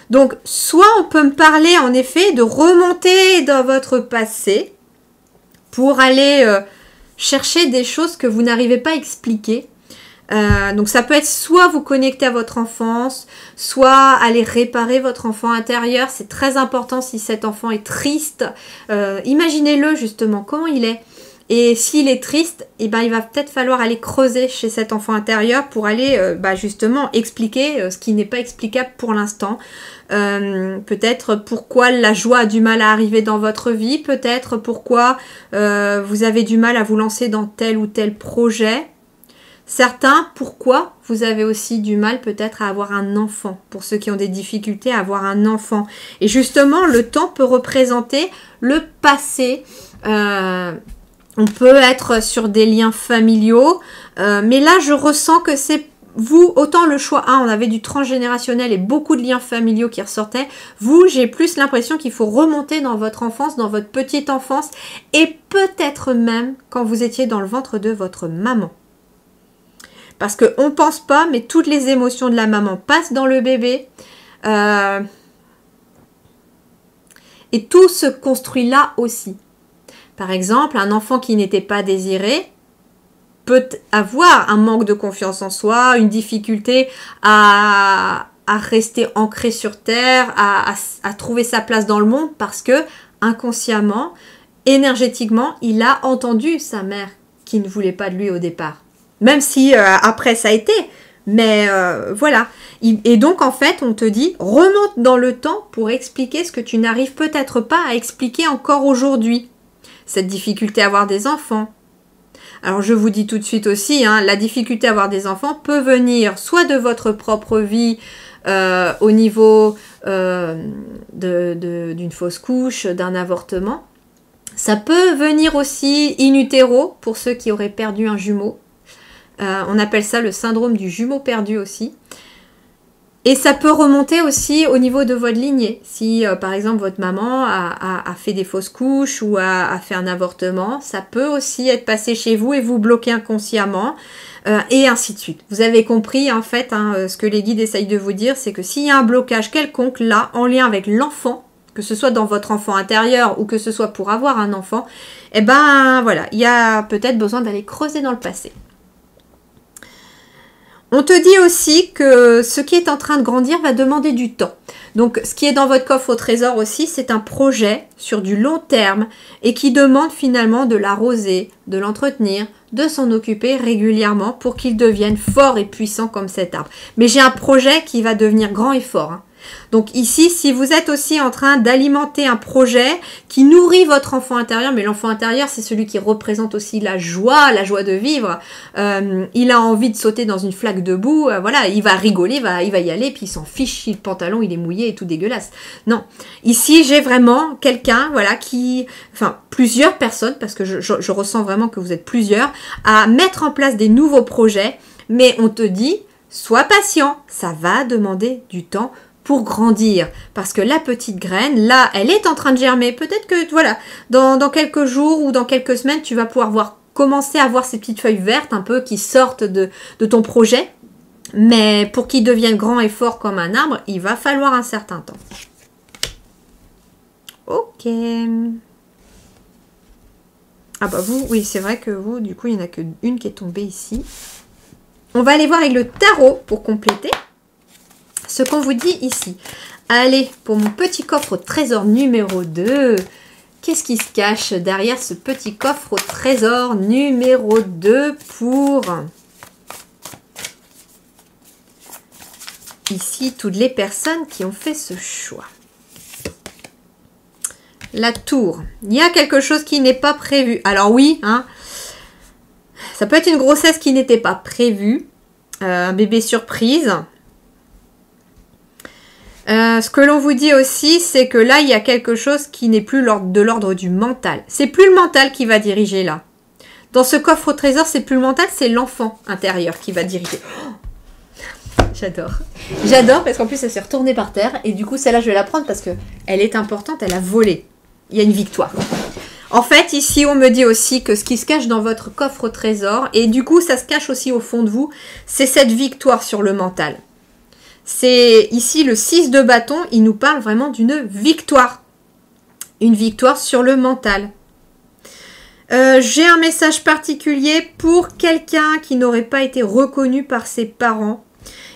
Donc, soit on peut me parler en effet de remonter dans votre passé pour aller... chercher des choses que vous n'arrivez pas à expliquer. Donc ça peut être soit vous connecter à votre enfance, soit aller réparer votre enfant intérieur. C'est très important si cet enfant est triste. Imaginez-le justement, comment il est. Et s'il est triste, il va peut-être falloir aller creuser chez cet enfant intérieur pour aller justement expliquer ce qui n'est pas explicable pour l'instant. Peut-être pourquoi la joie a du mal à arriver dans votre vie, peut-être pourquoi vous avez du mal à vous lancer dans tel ou tel projet. Certains, pourquoi vous avez aussi du mal peut-être à avoir un enfant, pour ceux qui ont des difficultés à avoir un enfant. Et justement, le temps peut représenter le passé. On peut être sur des liens familiaux, mais là je ressens que c'est vous, autant le choix 1, on avait du transgénérationnel et beaucoup de liens familiaux qui ressortaient. Vous, j'ai plus l'impression qu'il faut remonter dans votre enfance, dans votre petite enfance, et peut-être même quand vous étiez dans le ventre de votre maman. Parce qu'on ne pense pas, mais toutes les émotions de la maman passent dans le bébé. Et tout se construit là aussi. Par exemple, un enfant qui n'était pas désiré, peut avoir un manque de confiance en soi, une difficulté à rester ancré sur terre, à trouver sa place dans le monde parce que inconsciemment, énergétiquement, il a entendu sa mère qui ne voulait pas de lui au départ. Même si après ça a été, mais voilà. Et donc en fait, on te dit, remonte dans le temps pour expliquer ce que tu n'arrives peut-être pas à expliquer encore aujourd'hui. Cette difficulté à avoir des enfants. Alors je vous dis tout de suite aussi, hein, la difficulté à avoir des enfants peut venir soit de votre propre vie au niveau d'une fausse couche, d'un avortement. Ça peut venir aussi in utero pour ceux qui auraient perdu un jumeau. On appelle ça le syndrome du jumeau perdu aussi. Et ça peut remonter aussi au niveau de votre lignée. Si par exemple votre maman a fait des fausses couches ou a fait un avortement, ça peut aussi être passé chez vous et vous bloquer inconsciemment et ainsi de suite. Vous avez compris en fait hein, ce que les guides essayent de vous dire, c'est que s'il y a un blocage quelconque là en lien avec l'enfant, que ce soit dans votre enfant intérieur ou que ce soit pour avoir un enfant, eh ben voilà, il y a peut-être besoin d'aller creuser dans le passé. On te dit aussi que ce qui est en train de grandir va demander du temps. Donc, ce qui est dans votre coffre au trésor aussi, c'est un projet sur du long terme et qui demande finalement de l'arroser, de l'entretenir, de s'en occuper régulièrement pour qu'il devienne fort et puissant comme cet arbre. Mais j'ai un projet qui va devenir grand et fort, hein. Donc ici, si vous êtes aussi en train d'alimenter un projet qui nourrit votre enfant intérieur, mais l'enfant intérieur, c'est celui qui représente aussi la joie de vivre. Il a envie de sauter dans une flaque de boue, voilà, il va rigoler, il va y aller, puis il s'en fiche si le pantalon il est mouillé et tout dégueulasse. Non, ici j'ai vraiment quelqu'un, voilà, enfin plusieurs personnes, parce que je ressens vraiment que vous êtes plusieurs, à mettre en place des nouveaux projets, mais on te dit, sois patient, ça va demander du temps pour grandir, parce que la petite graine, là, elle est en train de germer. Peut-être que, voilà, dans quelques jours ou dans quelques semaines, tu vas pouvoir commencer à voir ces petites feuilles vertes un peu qui sortent de ton projet. Mais pour qu'il devienne grand et fort comme un arbre, il va falloir un certain temps. Ok. Ah bah vous, oui, c'est vrai que vous, du coup, il n'y en a qu'une qui est tombée ici. On va aller voir avec le tarot pour compléter ce qu'on vous dit ici. Allez, pour mon petit coffre au trésor numéro 2, qu'est-ce qui se cache derrière ce petit coffre au trésor numéro 2 pour ici toutes les personnes qui ont fait ce choix? La tour. Il y a quelque chose qui n'est pas prévu. Alors oui, hein, ça peut être une grossesse qui n'était pas prévue, un bébé surprise. Ce que l'on vous dit aussi, c'est que là, il y a quelque chose qui n'est plus de l'ordre du mental. C'est plus le mental qui va diriger là. Dans ce coffre au trésor, c'est plus le mental, c'est l'enfant intérieur qui va diriger. Oh, j'adore. J'adore parce qu'en plus, elle s'est retournée par terre. Et du coup, celle-là, je vais la prendre parce qu'elle est importante, elle a volé. Il y a une victoire. En fait, ici, on me dit aussi que ce qui se cache dans votre coffre au trésor, et du coup, ça se cache aussi au fond de vous, c'est cette victoire sur le mental. C'est ici le 6 de bâton, il nous parle vraiment d'une victoire. Une victoire sur le mental. J'ai un message particulier pour quelqu'un qui n'aurait pas été reconnu par ses parents.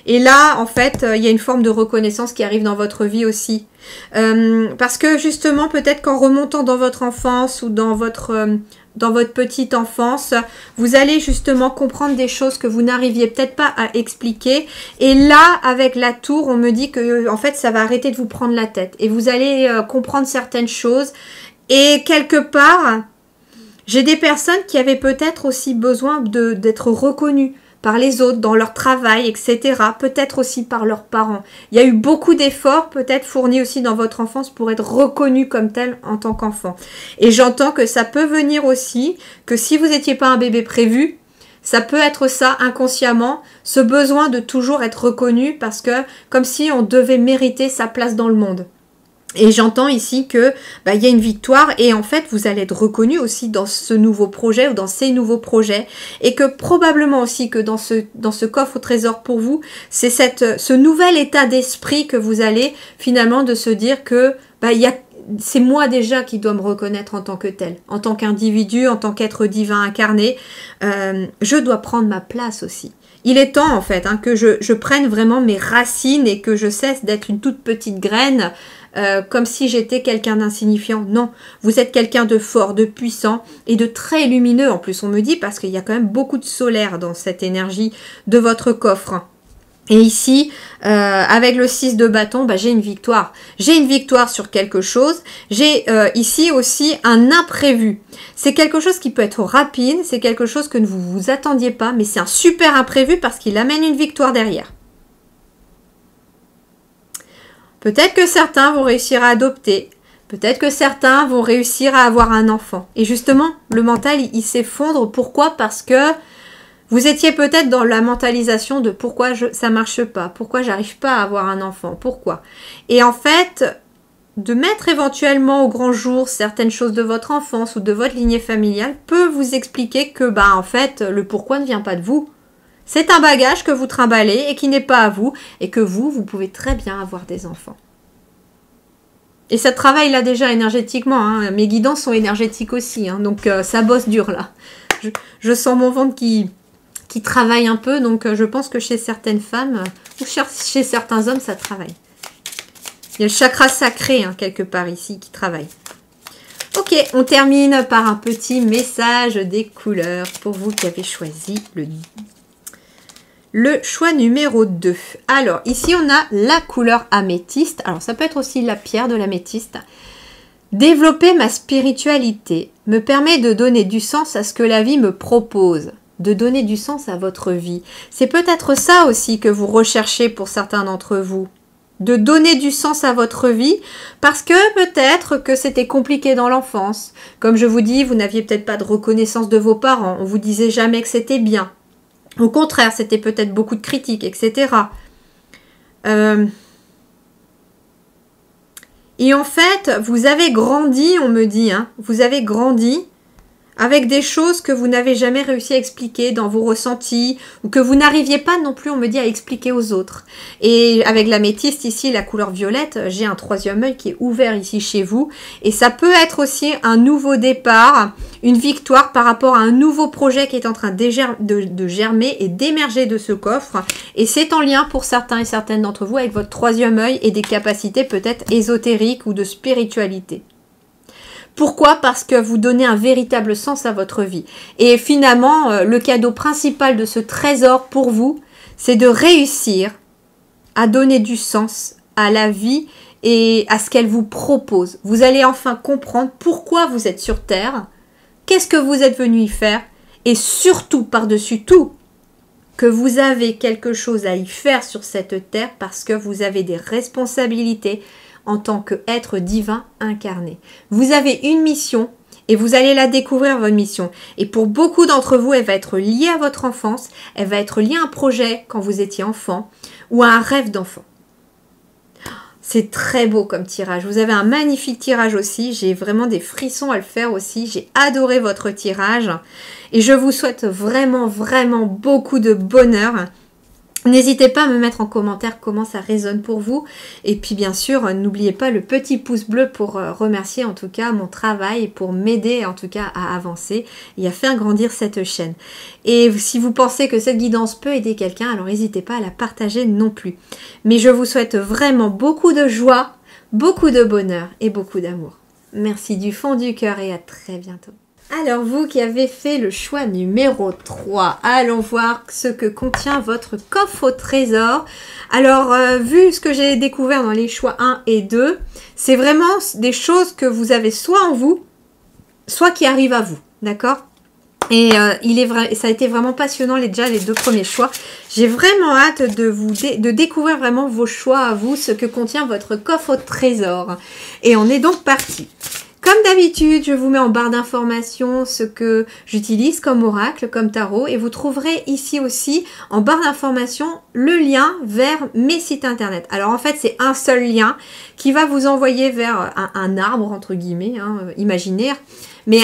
Et là, en fait, il y a une forme de reconnaissance qui arrive dans votre vie aussi. Parce que justement, peut-être qu'en remontant dans votre enfance ou dans votre petite enfance, vous allez justement comprendre des choses que vous n'arriviez peut-être pas à expliquer. Et là, avec la tour, on me dit que en fait, ça va arrêter de vous prendre la tête. Et vous allez comprendre certaines choses. Et quelque part, j'ai des personnes qui avaient peut-être aussi besoin d'être reconnues par les autres, dans leur travail, etc. Peut-être aussi par leurs parents. Il y a eu beaucoup d'efforts peut-être fournis aussi dans votre enfance pour être reconnu comme tel en tant qu'enfant. Et j'entends que ça peut venir aussi, que si vous n'étiez pas un bébé prévu, ça peut être ça inconsciemment, ce besoin de toujours être reconnu parce que comme si on devait mériter sa place dans le monde. Et j'entends ici que il y a une victoire et en fait vous allez être reconnu aussi dans ce nouveau projet ou dans ces nouveaux projets et que probablement aussi que dans ce coffre au trésor pour vous, c'est ce nouvel état d'esprit que vous allez finalement de se dire que c'est moi déjà qui dois me reconnaître en tant que tel, en tant qu'individu, en tant qu'être divin incarné. Je dois prendre ma place aussi. Il est temps en fait que je prenne vraiment mes racines et que je cesse d'être une toute petite graine comme si j'étais quelqu'un d'insignifiant. Non, vous êtes quelqu'un de fort, de puissant et de très lumineux en plus on me dit parce qu'il y a quand même beaucoup de solaire dans cette énergie de votre coffre. Et ici, avec le 6 de bâton, j'ai une victoire. J'ai une victoire sur quelque chose. J'ai ici aussi un imprévu. C'est quelque chose qui peut être rapide, c'est quelque chose que vous ne vous attendiez pas, mais c'est un super imprévu parce qu'il amène une victoire derrière. Peut-être que certains vont réussir à adopter. Peut-être que certains vont réussir à avoir un enfant. Et justement, le mental, il s'effondre. Pourquoi? Parce que vous étiez peut-être dans la mentalisation de pourquoi ça marche pas, pourquoi j'arrive pas à avoir un enfant, pourquoi. Et en fait, de mettre éventuellement au grand jour certaines choses de votre enfance ou de votre lignée familiale peut vous expliquer que en fait, le pourquoi ne vient pas de vous. C'est un bagage que vous trimballez et qui n'est pas à vous et que vous pouvez très bien avoir des enfants. Et ça travaille là déjà énergétiquement, mes guidances sont énergétiques aussi, donc ça bosse dur là. Je sens mon ventre qui travaille un peu, donc je pense que chez certaines femmes ou chez certains hommes, ça travaille. Il y a le chakra sacré quelque part ici qui travaille. Ok, on termine par un petit message des couleurs pour vous qui avez choisi le choix numéro 2. Alors, ici, on a la couleur améthyste. Alors, ça peut être aussi la pierre de l'améthyste. Développer ma spiritualité me permet de donner du sens à ce que la vie me propose. De donner du sens à votre vie. C'est peut-être ça aussi que vous recherchez pour certains d'entre vous. De donner du sens à votre vie parce que peut-être que c'était compliqué dans l'enfance. Comme je vous dis, vous n'aviez peut-être pas de reconnaissance de vos parents. On vous disait jamais que c'était bien. Au contraire, c'était peut-être beaucoup de critiques, etc. Et en fait, vous avez grandi, on me dit, vous avez grandi avec des choses que vous n'avez jamais réussi à expliquer dans vos ressentis ou que vous n'arriviez pas non plus, on me dit, à expliquer aux autres. Et avec l'améthyste ici, la couleur violette, j'ai un troisième œil qui est ouvert ici chez vous. Et ça peut être aussi un nouveau départ, une victoire par rapport à un nouveau projet qui est en train de germer et d'émerger de ce coffre. Et c'est en lien pour certains et certaines d'entre vous avec votre troisième œil et des capacités peut-être ésotériques ou de spiritualité. Pourquoi? Parce que vous donnez un véritable sens à votre vie. Et finalement, le cadeau principal de ce trésor pour vous, c'est de réussir à donner du sens à la vie et à ce qu'elle vous propose. Vous allez enfin comprendre pourquoi vous êtes sur Terre, qu'est-ce que vous êtes venu y faire, et surtout, par-dessus tout, que vous avez quelque chose à y faire sur cette Terre parce que vous avez des responsabilités en tant qu'être divin incarné. Vous avez une mission et vous allez la découvrir, votre mission. Et pour beaucoup d'entre vous, elle va être liée à votre enfance, elle va être liée à un projet quand vous étiez enfant ou à un rêve d'enfant. C'est très beau comme tirage. Vous avez un magnifique tirage aussi. J'ai vraiment des frissons à le faire aussi. J'ai adoré votre tirage. Et je vous souhaite vraiment, vraiment beaucoup de bonheur. N'hésitez pas à me mettre en commentaire comment ça résonne pour vous. Et puis bien sûr, n'oubliez pas le petit pouce bleu pour remercier en tout cas mon travail et pour m'aider en tout cas à avancer et à faire grandir cette chaîne. Et si vous pensez que cette guidance peut aider quelqu'un, alors n'hésitez pas à la partager non plus. Mais je vous souhaite vraiment beaucoup de joie, beaucoup de bonheur et beaucoup d'amour. Merci du fond du cœur et à très bientôt. Alors vous qui avez fait le choix numéro 3, allons voir ce que contient votre coffre au trésor. Alors vu ce que j'ai découvert dans les choix 1 et 2, c'est vraiment des choses que vous avez soit en vous, soit qui arrivent à vous, d'accord? Et ça a été vraiment passionnant les deux premiers choix. J'ai vraiment hâte de découvrir vraiment vos choix à vous, ce que contient votre coffre au trésor. Et on est donc parti. Comme d'habitude, je vous mets en barre d'informations ce que j'utilise comme oracle, comme tarot. Et vous trouverez ici aussi en barre d'informations le lien vers mes sites internet. Alors en fait, c'est un seul lien qui va vous envoyer vers un arbre, entre guillemets, imaginaire. Mais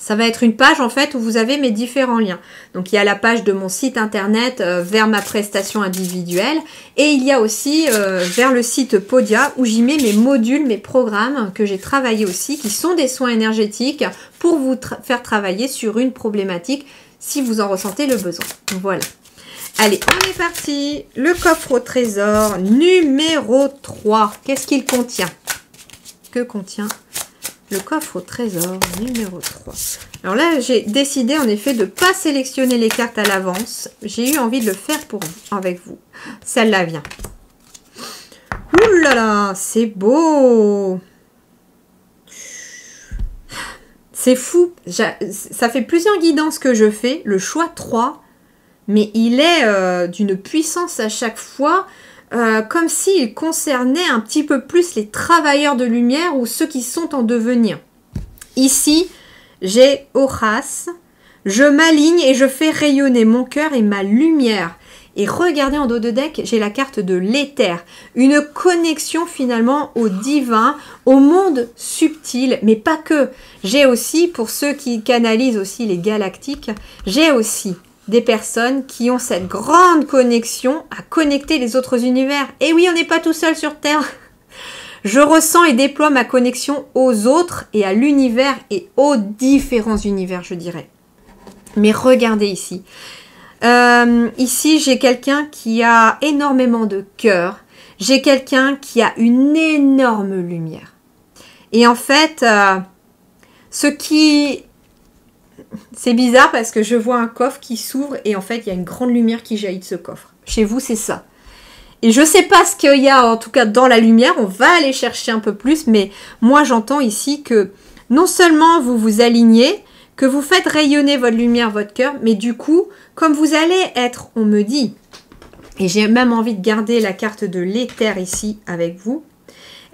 Ça va être une page en fait où vous avez mes différents liens. Donc il y a la page de mon site internet vers ma prestation individuelle et il y a aussi vers le site Podia où j'y mets mes modules, mes programmes que j'ai travaillés aussi qui sont des soins énergétiques pour vous faire travailler sur une problématique si vous en ressentez le besoin. Voilà. Allez, on est parti. Le coffre au trésor numéro 3. Qu'est-ce qu'il contient? Que contient le coffre au trésor numéro 3. Alors là, j'ai décidé en effet de ne pas sélectionner les cartes à l'avance. J'ai eu envie de le faire pour vous, avec vous. Celle-là vient. Ouh là là, c'est beau. C'est fou. Ça fait plusieurs guidances que je fais. Le choix 3, mais il est d'une puissance à chaque fois. Comme s'il concernait un petit peu plus les travailleurs de lumière ou ceux qui sont en devenir. Ici, j'ai Horace. Je m'aligne et je fais rayonner mon cœur et ma lumière. Et regardez en dos de deck, j'ai la carte de l'éther. Une connexion finalement au divin, au monde subtil, mais pas que. J'ai aussi, pour ceux qui canalisent aussi les galactiques, j'ai aussi des personnes qui ont cette grande connexion à connecter les autres univers. Et oui, on n'est pas tout seul sur Terre. Je ressens et déploie ma connexion aux autres et à l'univers et aux différents univers, je dirais. Mais regardez ici. Ici, j'ai quelqu'un qui a énormément de cœur. J'ai quelqu'un qui a une énorme lumière. Et en fait, ce qui... C'est bizarre parce que je vois un coffre qui s'ouvre et en fait, il y a une grande lumière qui jaillit de ce coffre. Chez vous, c'est ça. Et je ne sais pas ce qu'il y a en tout cas dans la lumière. On va aller chercher un peu plus. Mais moi, j'entends ici que non seulement vous vous alignez, que vous faites rayonner votre lumière, votre cœur, mais du coup, comme vous allez être, on me dit, et j'ai même envie de garder la carte de l'éther ici avec vous,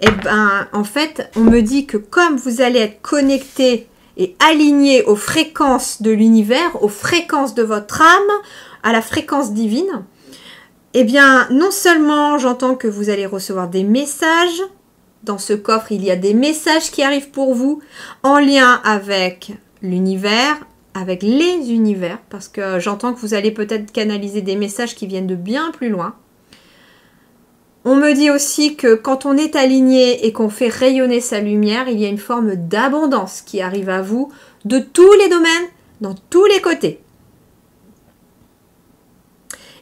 et ben en fait, on me dit que comme vous allez être connecté et aligné aux fréquences de l'univers, aux fréquences de votre âme, à la fréquence divine, eh bien, non seulement j'entends que vous allez recevoir des messages, dans ce coffre, il y a des messages qui arrivent pour vous, en lien avec l'univers, avec les univers, parce que j'entends que vous allez peut-être canaliser des messages qui viennent de bien plus loin. On me dit aussi que quand on est aligné et qu'on fait rayonner sa lumière, il y a une forme d'abondance qui arrive à vous de tous les domaines, dans tous les côtés.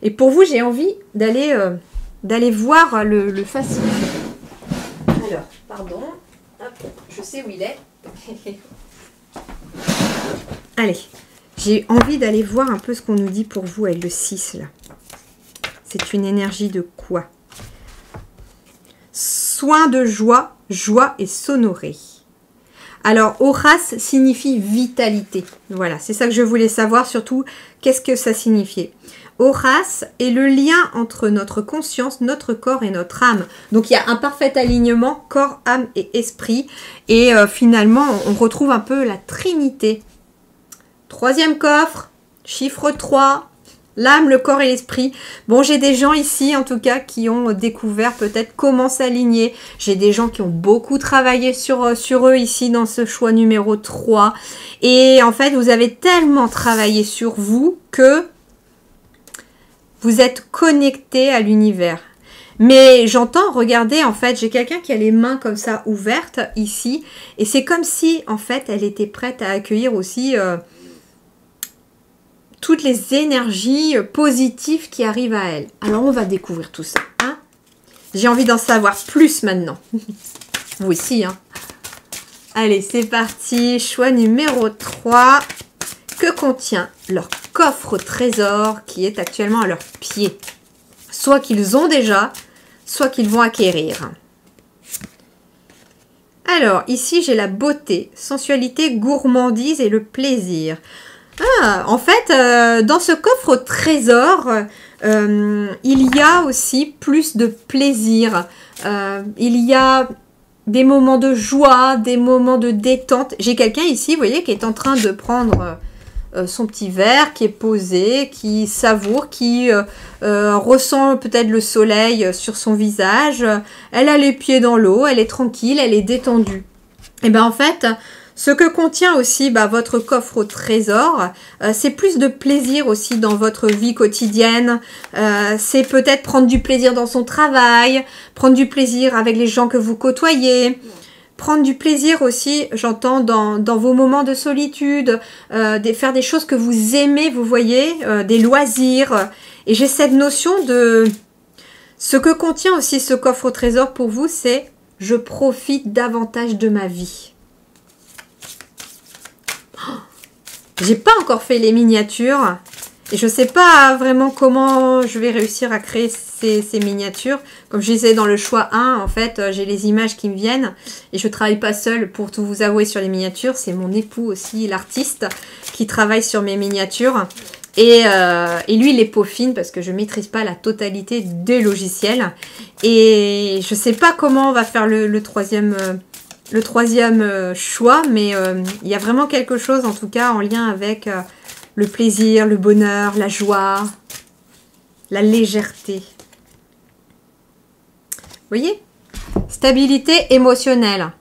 Et pour vous, j'ai envie d'aller voir le facile. Alors, pardon. Hop, je sais où il est. Allez, j'ai envie d'aller voir un peu ce qu'on nous dit pour vous avec le 6 là. C'est une énergie de quoi? Soin de joie, joie et sonorée. Alors, Horace signifie vitalité. Voilà, c'est ça que je voulais savoir, surtout, qu'est-ce que ça signifiait. Horace est le lien entre notre conscience, notre corps et notre âme. Donc, il y a un parfait alignement, corps, âme et esprit. Et finalement, on retrouve un peu la Trinité. Troisième coffre, chiffre 3. L'âme, le corps et l'esprit. Bon, j'ai des gens ici, en tout cas, qui ont découvert peut-être comment s'aligner. J'ai des gens qui ont beaucoup travaillé sur eux ici, dans ce choix numéro 3. Et en fait, vous avez tellement travaillé sur vous que vous êtes connecté à l'univers. Mais j'entends, regardez, en fait, j'ai quelqu'un qui a les mains comme ça ouvertes ici. Et c'est comme si, en fait, elle était prête à accueillir aussi... toutes les énergies positives qui arrivent à elle. Alors, on va découvrir tout ça. Hein, j'ai envie d'en savoir plus maintenant. Vous aussi. Hein. Allez, c'est parti. Choix numéro 3. Que contient leur coffre au trésor qui est actuellement à leurs pieds? Soit qu'ils ont déjà, soit qu'ils vont acquérir. Alors, ici, j'ai la beauté, sensualité, gourmandise et le plaisir. Ah, en fait, dans ce coffre au trésor, il y a aussi plus de plaisir. Il y a des moments de joie, des moments de détente. J'ai quelqu'un ici, vous voyez, qui est en train de prendre son petit verre, qui est posé, qui savoure, qui ressent peut-être le soleil sur son visage. Elle a les pieds dans l'eau, elle est tranquille, elle est détendue. Et bien en fait... Ce que contient aussi votre coffre au trésor, c'est plus de plaisir aussi dans votre vie quotidienne. C'est peut-être prendre du plaisir dans son travail, prendre du plaisir avec les gens que vous côtoyez, prendre du plaisir aussi, j'entends, dans vos moments de solitude, faire des choses que vous aimez, vous voyez, des loisirs. Et j'ai cette notion de... Ce que contient aussi ce coffre au trésor pour vous, c'est « je profite davantage de ma vie ». J'ai pas encore fait les miniatures et je sais pas vraiment comment je vais réussir à créer ces miniatures. Comme je disais dans le choix 1, en fait, j'ai les images qui me viennent et je travaille pas seule pour tout vous avouer sur les miniatures. C'est mon époux aussi, l'artiste, qui travaille sur mes miniatures. Et lui, il les peaufine parce que je maîtrise pas la totalité des logiciels. Et je sais pas comment on va faire le troisième choix, mais il y a vraiment quelque chose, en tout cas, en lien avec le plaisir, le bonheur, la joie, la légèreté. Vous voyez? Stabilité émotionnelle,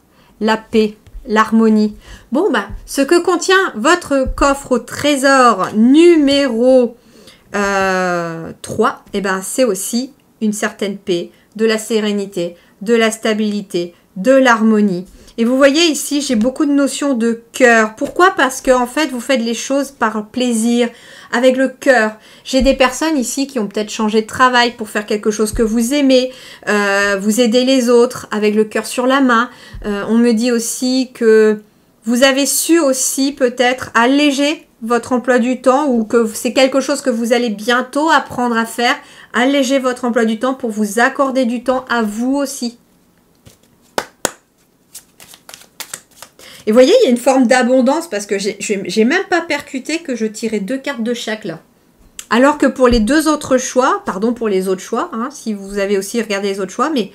la paix, l'harmonie. Bon, ce que contient votre coffre au trésor numéro 3, c'est aussi une certaine paix, de la sérénité, de la stabilité, de l'harmonie. Et vous voyez ici, j'ai beaucoup de notions de cœur. Pourquoi? Parce que en fait, vous faites les choses par plaisir, avec le cœur. J'ai des personnes ici qui ont peut-être changé de travail pour faire quelque chose que vous aimez, vous aidez les autres avec le cœur sur la main. On me dit aussi que vous avez su aussi peut-être alléger votre emploi du temps ou que c'est quelque chose que vous allez bientôt apprendre à faire. Alléger votre emploi du temps pour vous accorder du temps à vous aussi. Et vous voyez, il y a une forme d'abondance parce que j'ai même pas percuté que je tirais 2 cartes de chaque là. Alors que pour les deux autres choix, pardon pour les autres choix, hein, si vous avez aussi regardé les autres choix, mais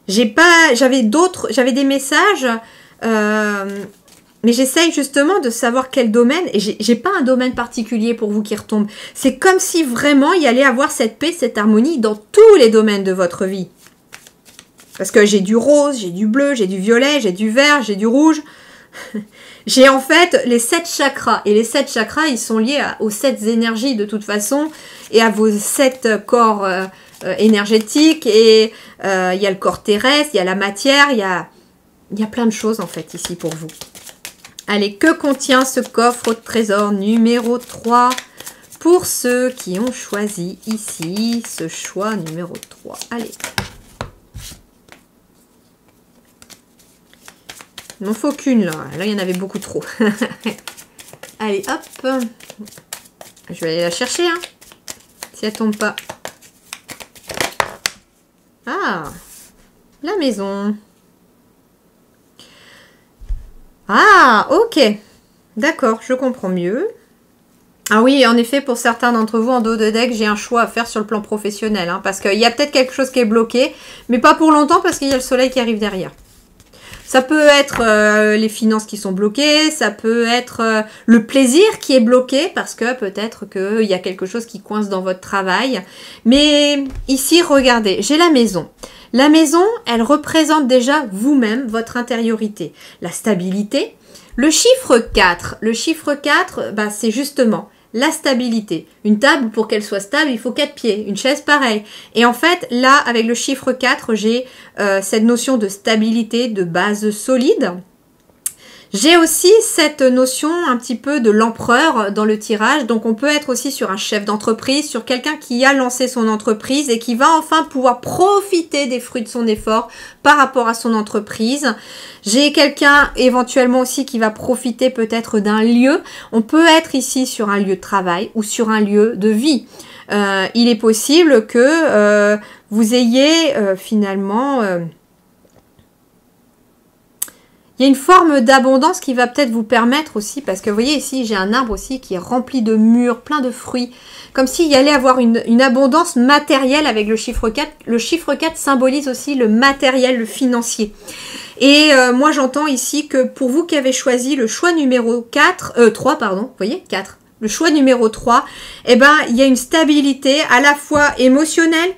j'avais des messages, mais j'essaye justement de savoir quel domaine, et j'ai pas un domaine particulier pour vous qui retombe. C'est comme si vraiment il y allait avoir cette paix, cette harmonie dans tous les domaines de votre vie. Parce que j'ai du rose, j'ai du bleu, j'ai du violet, j'ai du vert, j'ai du rouge. J'ai en fait les 7 chakras. Et les 7 chakras, ils sont liés aux 7 énergies de toute façon. Et à vos 7 corps énergétiques. Et il y a le corps terrestre, il y a la matière, il y a plein de choses en fait ici pour vous. Allez, que contient ce coffre au trésor numéro 3 pour ceux qui ont choisi ici ce choix numéro 3? Allez. Il m'en faut qu'une là. Là, il y en avait beaucoup trop. Allez, hop. Je vais aller la chercher, hein. Si elle tombe pas. Ah, la maison. Ah, ok. D'accord, je comprends mieux. Ah oui, en effet, pour certains d'entre vous, en dos de deck, j'ai un choix à faire sur le plan professionnel. Hein, parce qu'il y a peut-être quelque chose qui est bloqué, mais pas pour longtemps parce qu'il y a le soleil qui arrive derrière. Ça peut être les finances qui sont bloquées, ça peut être le plaisir qui est bloqué parce que peut-être qu'il y a quelque chose qui coince dans votre travail. Mais ici, regardez, j'ai la maison. La maison, elle représente déjà vous-même, votre intériorité, la stabilité. Le chiffre 4, c'est justement la stabilité. Une table, pour qu'elle soit stable, il faut 4 pieds. Une chaise, pareil. Et en fait, là, avec le chiffre 4, j'ai cette notion de stabilité, de base solide. J'ai aussi cette notion un petit peu de l'empereur dans le tirage. Donc, on peut être aussi sur un chef d'entreprise, sur quelqu'un qui a lancé son entreprise et qui va enfin pouvoir profiter des fruits de son effort par rapport à son entreprise. J'ai quelqu'un éventuellement aussi qui va profiter peut-être d'un lieu. On peut être ici sur un lieu de travail ou sur un lieu de vie. Il est possible que vous ayez finalement... il y a une forme d'abondance qui va peut-être vous permettre aussi, parce que vous voyez ici, j'ai un arbre aussi qui est rempli de mûres, plein de fruits, comme s'il y allait avoir une abondance matérielle avec le chiffre 4. Le chiffre 4 symbolise aussi le matériel, le financier. Et moi, j'entends ici que pour vous qui avez choisi le choix numéro 3, vous voyez, 4, le choix numéro 3, eh ben, il y a une stabilité à la fois émotionnelle,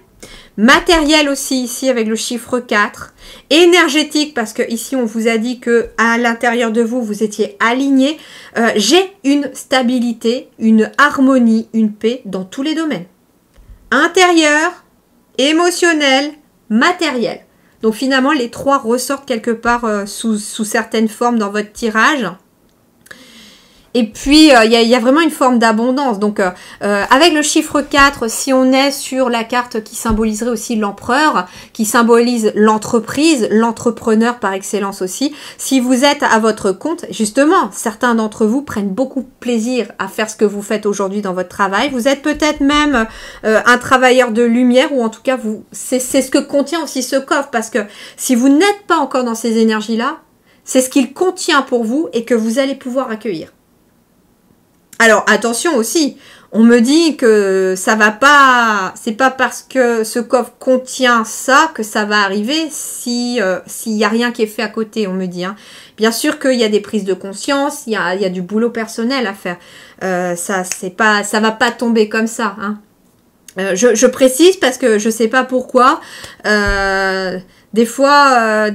Matériel aussi ici avec le chiffre 4. Énergétique parce que ici on vous a dit que à l'intérieur de vous, vous étiez aligné. J'ai une stabilité, une harmonie, une paix dans tous les domaines. Intérieur, émotionnel, matériel. Donc finalement les trois ressortent quelque part sous certaines formes dans votre tirage. Et puis, il y a vraiment une forme d'abondance. Donc, avec le chiffre 4, si on est sur la carte qui symboliserait aussi l'empereur, qui symbolise l'entreprise, l'entrepreneur par excellence aussi, si vous êtes à votre compte, justement, certains d'entre vous prennent beaucoup de plaisir à faire ce que vous faites aujourd'hui dans votre travail. Vous êtes peut-être même un travailleur de lumière, ou en tout cas, c'est ce que contient aussi ce coffre. Parce que si vous n'êtes pas encore dans ces énergies-là, c'est ce qu'il contient pour vous et que vous allez pouvoir accueillir. Alors, attention aussi, on me dit que ça va pas, c'est pas parce que ce coffre contient ça que ça va arriver s'il y a rien qui est fait à côté, on me dit. Hein. Bien sûr qu'il y a des prises de conscience, il y a du boulot personnel à faire. Ça va pas tomber comme ça. Hein. Je précise parce que je sais pas pourquoi. Des fois,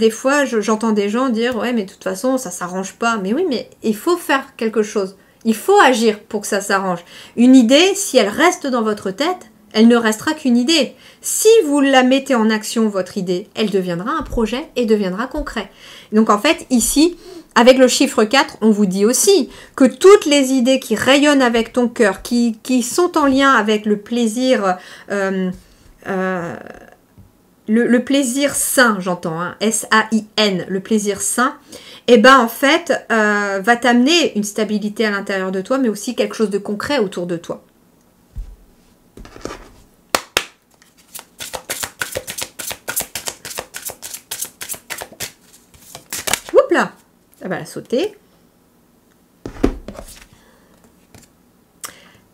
j'entends des gens dire « Ouais, mais de toute façon, ça s'arrange pas. » Mais oui, mais il faut faire quelque chose. Il faut agir pour que ça s'arrange. Une idée, si elle reste dans votre tête, elle ne restera qu'une idée. Si vous la mettez en action, votre idée, elle deviendra un projet et deviendra concret. Donc en fait, ici, avec le chiffre 4, on vous dit aussi que toutes les idées qui rayonnent avec ton cœur, qui sont en lien avec le plaisir, le plaisir sain, j'entends, hein, S-A-I-N, le plaisir sain, et ben en fait, va t'amener une stabilité à l'intérieur de toi, mais aussi quelque chose de concret autour de toi. Oups là, elle va la sauter.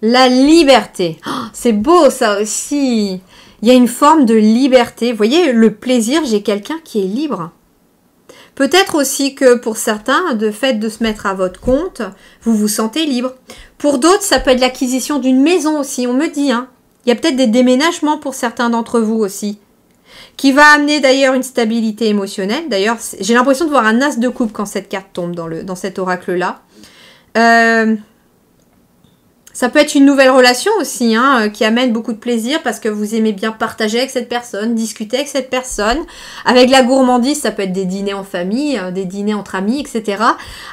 La liberté, oh, c'est beau ça aussi. Il y a une forme de liberté. Vous voyez, le plaisir, j'ai quelqu'un qui est libre. Peut-être aussi que pour certains, de fait de se mettre à votre compte, vous vous sentez libre. Pour d'autres, ça peut être l'acquisition d'une maison aussi, on me dit. Hein. Il y a peut-être des déménagements pour certains d'entre vous aussi, qui va amener d'ailleurs une stabilité émotionnelle. D'ailleurs, j'ai l'impression de voir un as de coupe quand cette carte tombe dans cet oracle-là. Ça peut être une nouvelle relation aussi, hein, qui amène beaucoup de plaisir parce que vous aimez bien partager avec cette personne, discuter avec cette personne. Avec la gourmandise, ça peut être des dîners en famille, des dîners entre amis, etc.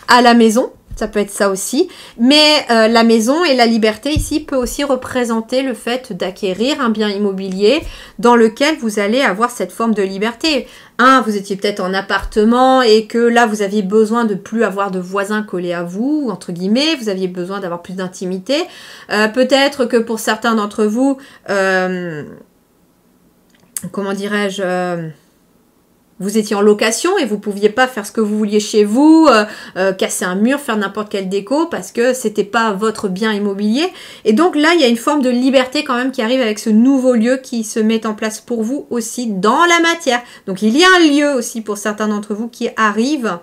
À la maison, ça peut être ça aussi. Mais la maison et la liberté ici peut aussi représenter le fait d'acquérir un bien immobilier dans lequel vous allez avoir cette forme de liberté. Vous étiez peut-être en appartement et que là, vous aviez besoin de plus avoir de voisins collés à vous, entre guillemets. Vous aviez besoin d'avoir plus d'intimité. Peut-être que pour certains d'entre vous, comment dirais-je, vous étiez en location et vous ne pouviez pas faire ce que vous vouliez chez vous, casser un mur, faire n'importe quelle déco parce que ce n'était pas votre bien immobilier. Et donc là, il y a une forme de liberté quand même qui arrive avec ce nouveau lieu qui se met en place pour vous aussi dans la matière. Donc il y a un lieu aussi pour certains d'entre vous qui arrive.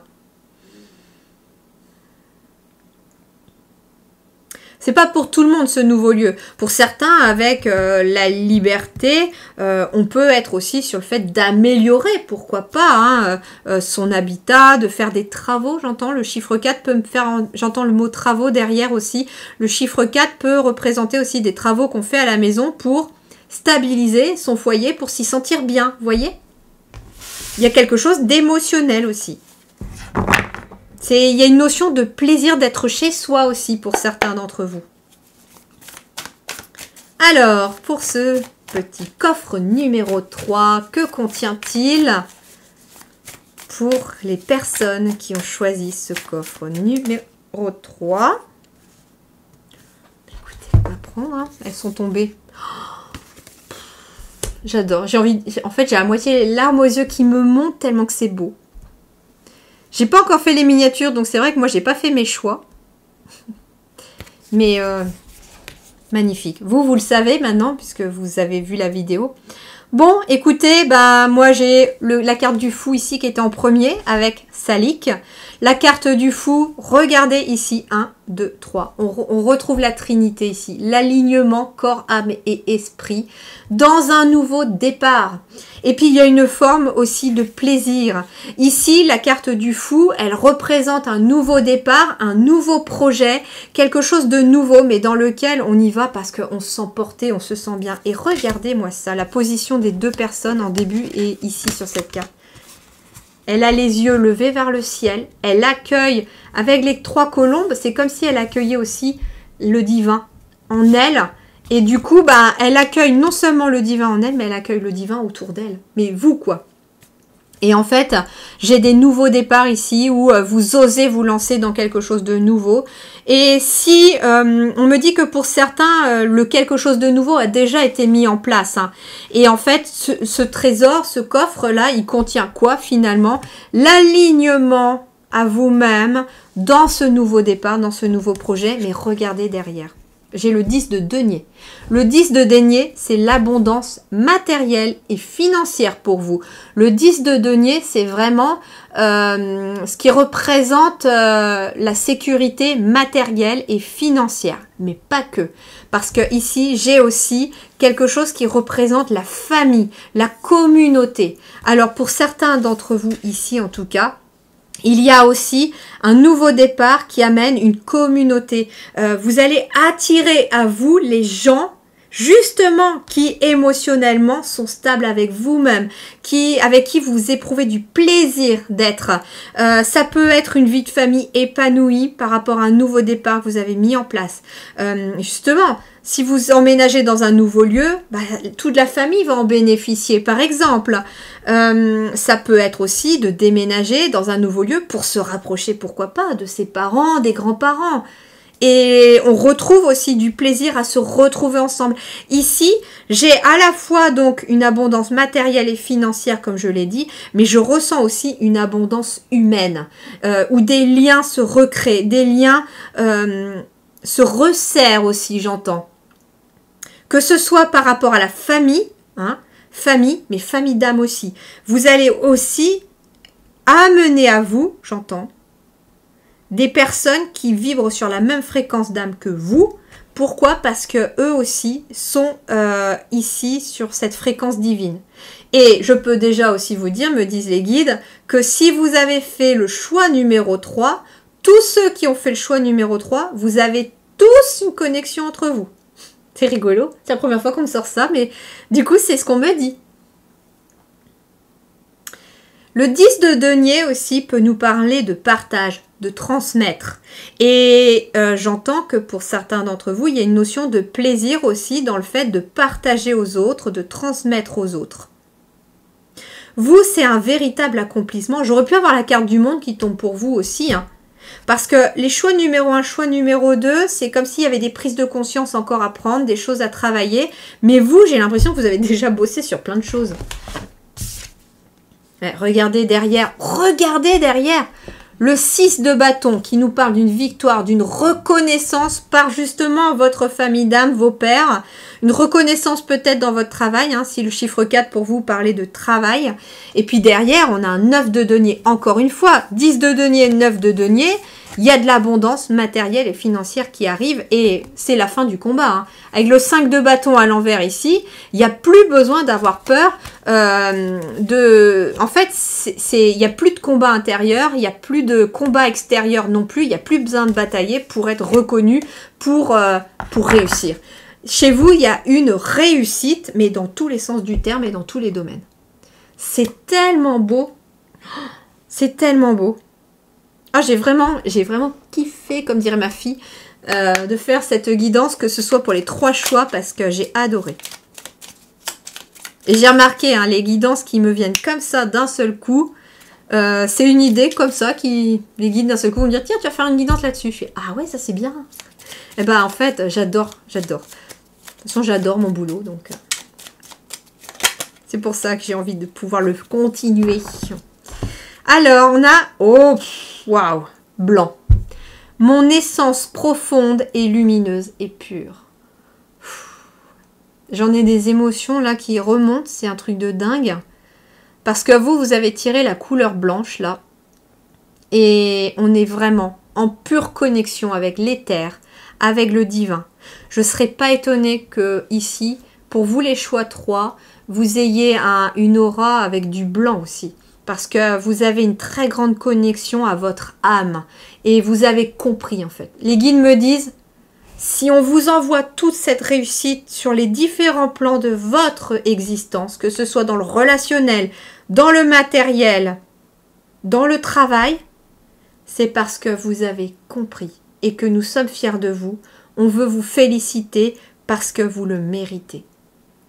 C'est pas pour tout le monde ce nouveau lieu. Pour certains, avec la liberté, on peut être aussi sur le fait d'améliorer, pourquoi pas, hein, son habitat, de faire des travaux, j'entends. Le chiffre 4 peut me faire, j'entends le mot travaux derrière aussi. Le chiffre 4 peut représenter aussi des travaux qu'on fait à la maison pour stabiliser son foyer, pour s'y sentir bien, vous voyez? Il y a quelque chose d'émotionnel aussi. Il y a une notion de plaisir d'être chez soi aussi pour certains d'entre vous. Alors, pour ce petit coffre numéro 3, que contient-il pour les personnes qui ont choisi ce coffre numéro 3? Écoutez, on va prendre, hein. Elles sont tombées. J'adore. En fait, j'ai à moitié les larmes aux yeux qui me montent tellement que c'est beau. J'ai pas encore fait les miniatures, donc c'est vrai que moi, j'ai pas fait mes choix. Mais magnifique. Vous le savez maintenant, puisque vous avez vu la vidéo. Bon, écoutez, bah moi, j'ai la carte du fou ici qui était en premier, avec salique. La carte du fou, regardez ici, 1, 2, 3. On retrouve la trinité ici, l'alignement corps, âme et esprit dans un nouveau départ. Et puis il y a une forme aussi de plaisir. Ici, la carte du fou, elle représente un nouveau départ, un nouveau projet, quelque chose de nouveau, mais dans lequel on y va parce qu'on se sent porté, on se sent bien. Et regardez-moi ça, la position des deux personnes en début et ici sur cette carte. Elle a les yeux levés vers le ciel. Elle accueille, avec les 3 colombes, c'est comme si elle accueillait aussi le divin en elle. Et du coup, bah, elle accueille non seulement le divin en elle, mais elle accueille le divin autour d'elle. Mais vous, quoi. Et en fait, j'ai des nouveaux départs ici où vous osez vous lancer dans quelque chose de nouveau. Et si on me dit que pour certains, le quelque chose de nouveau a déjà été mis en place. Hein. Et en fait, ce trésor, ce coffre-là, il contient quoi finalement? L'alignement à vous-même dans ce nouveau départ, dans ce nouveau projet. Mais regardez derrière. J'ai le 10 de denier. Le 10 de denier, c'est l'abondance matérielle et financière pour vous. Le 10 de denier, c'est vraiment ce qui représente la sécurité matérielle et financière. Mais pas que. Parce que ici, j'ai aussi quelque chose qui représente la famille, la communauté. Alors pour certains d'entre vous ici en tout cas, il y a aussi un nouveau départ qui amène une communauté. Vous allez attirer à vous les gens justement qui émotionnellement sont stables avec vous-même, avec qui vous éprouvez du plaisir d'être. Ça peut être une vie de famille épanouie par rapport à un nouveau départ que vous avez mis en place. Justement, si vous emménagez dans un nouveau lieu, bah, toute la famille va en bénéficier. Par exemple, ça peut être aussi de déménager dans un nouveau lieu pour se rapprocher, pourquoi pas, de ses parents, des grands-parents. Et on retrouve aussi du plaisir à se retrouver ensemble. Ici, j'ai à la fois donc une abondance matérielle et financière, comme je l'ai dit, mais je ressens aussi une abondance humaine, où des liens se recréent, des liens se resserrent aussi, j'entends. Que ce soit par rapport à la famille, hein, famille, mais famille d'âme aussi. Vous allez aussi amener à vous, j'entends, des personnes qui vibrent sur la même fréquence d'âme que vous. Pourquoi? Parce que eux aussi sont ici sur cette fréquence divine. Et je peux déjà aussi vous dire, me disent les guides, que si vous avez fait le choix numéro 3, tous ceux qui ont fait le choix numéro 3, vous avez tous une connexion entre vous. C'est rigolo, c'est la première fois qu'on me sort ça, mais du coup c'est ce qu'on me dit. Le 10 de denier aussi peut nous parler de partage, de transmettre. Et j'entends que pour certains d'entre vous, il y a une notion de plaisir aussi dans le fait de partager aux autres, de transmettre aux autres. Vous, c'est un véritable accomplissement. J'aurais pu avoir la carte du monde qui tombe pour vous aussi, hein. Parce que les choix numéro 1, choix numéro 2, c'est comme s'il y avait des prises de conscience encore à prendre, des choses à travailler. Mais vous, j'ai l'impression que vous avez déjà bossé sur plein de choses. Ouais, regardez derrière le 6 de bâton qui nous parle d'une victoire, d'une reconnaissance par justement votre famille d'âme, vos pères. Une reconnaissance peut-être dans votre travail, hein, si le chiffre 4 pour vous parlait de travail. Et puis derrière, on a un 9 de denier. Encore une fois, 10 de denier, 9 de denier. Il y a de l'abondance matérielle et financière qui arrive et c'est la fin du combat. Hein. Avec le 5 de bâton à l'envers ici, il n'y a plus besoin d'avoir peur En fait, il n'y a plus de combat intérieur, il n'y a plus de combat extérieur non plus, il n'y a plus besoin de batailler pour être reconnu, pour réussir. Chez vous, il y a une réussite, mais dans tous les sens du terme et dans tous les domaines. C'est tellement beau. C'est tellement beau. Ah, j'ai vraiment kiffé, comme dirait ma fille, de faire cette guidance, que ce soit pour les 3 choix, parce que j'ai adoré. Et j'ai remarqué, hein, les guidances qui me viennent comme ça d'un seul coup, c'est une idée comme ça, les guides d'un seul coup vont me dire, tiens, tu vas faire une guidance là-dessus. Je fais, ah ouais, ça c'est bien. Et ben en fait, j'adore. De toute façon, j'adore mon boulot, donc c'est pour ça que j'ai envie de pouvoir le continuer. Alors, on a... Oh, waouh, blanc. Mon essence profonde et lumineuse et pure. J'en ai des émotions là qui remontent, c'est un truc de dingue. Parce que vous avez tiré la couleur blanche là. Et on est vraiment en pure connexion avec l'éther, avec le divin. Je ne serais pas étonnée que ici, pour vous les choix 3, vous ayez une aura avec du blanc aussi. Parce que vous avez une très grande connexion à votre âme. Et vous avez compris en fait. Les guides me disent, si on vous envoie toute cette réussite sur les différents plans de votre existence, que ce soit dans le relationnel, dans le matériel, dans le travail, c'est parce que vous avez compris et que nous sommes fiers de vous. On veut vous féliciter parce que vous le méritez.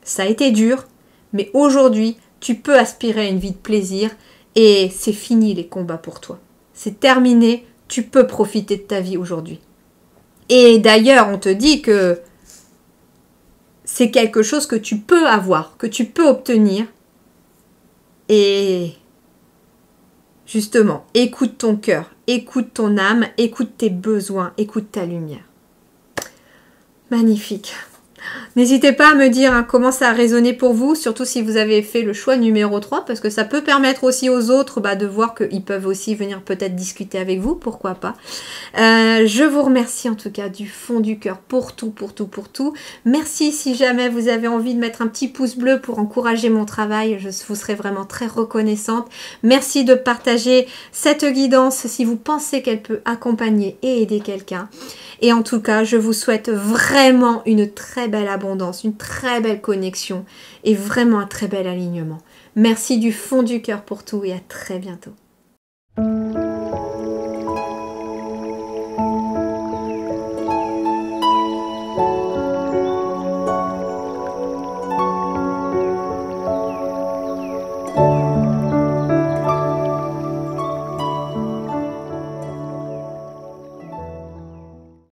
Ça a été dur, mais aujourd'hui, tu peux aspirer à une vie de plaisir et c'est fini les combats pour toi. C'est terminé, tu peux profiter de ta vie aujourd'hui. Et d'ailleurs, on te dit que c'est quelque chose que tu peux avoir, que tu peux obtenir. Et justement, écoute ton cœur, écoute ton âme, écoute tes besoins, écoute ta lumière. Magnifique. N'hésitez pas à me dire comment ça a résonné pour vous, surtout si vous avez fait le choix numéro 3, parce que ça peut permettre aussi aux autres de voir qu'ils peuvent aussi venir peut-être discuter avec vous, pourquoi pas. Je vous remercie en tout cas du fond du cœur pour tout. Merci si jamais vous avez envie de mettre un petit pouce bleu pour encourager mon travail, je vous serai vraiment très reconnaissante. Merci de partager cette guidance si vous pensez qu'elle peut accompagner et aider quelqu'un. Et en tout cas, je vous souhaite vraiment une très belle abondance, une très belle connexion et vraiment un très bel alignement. Merci du fond du cœur pour tout et à très bientôt.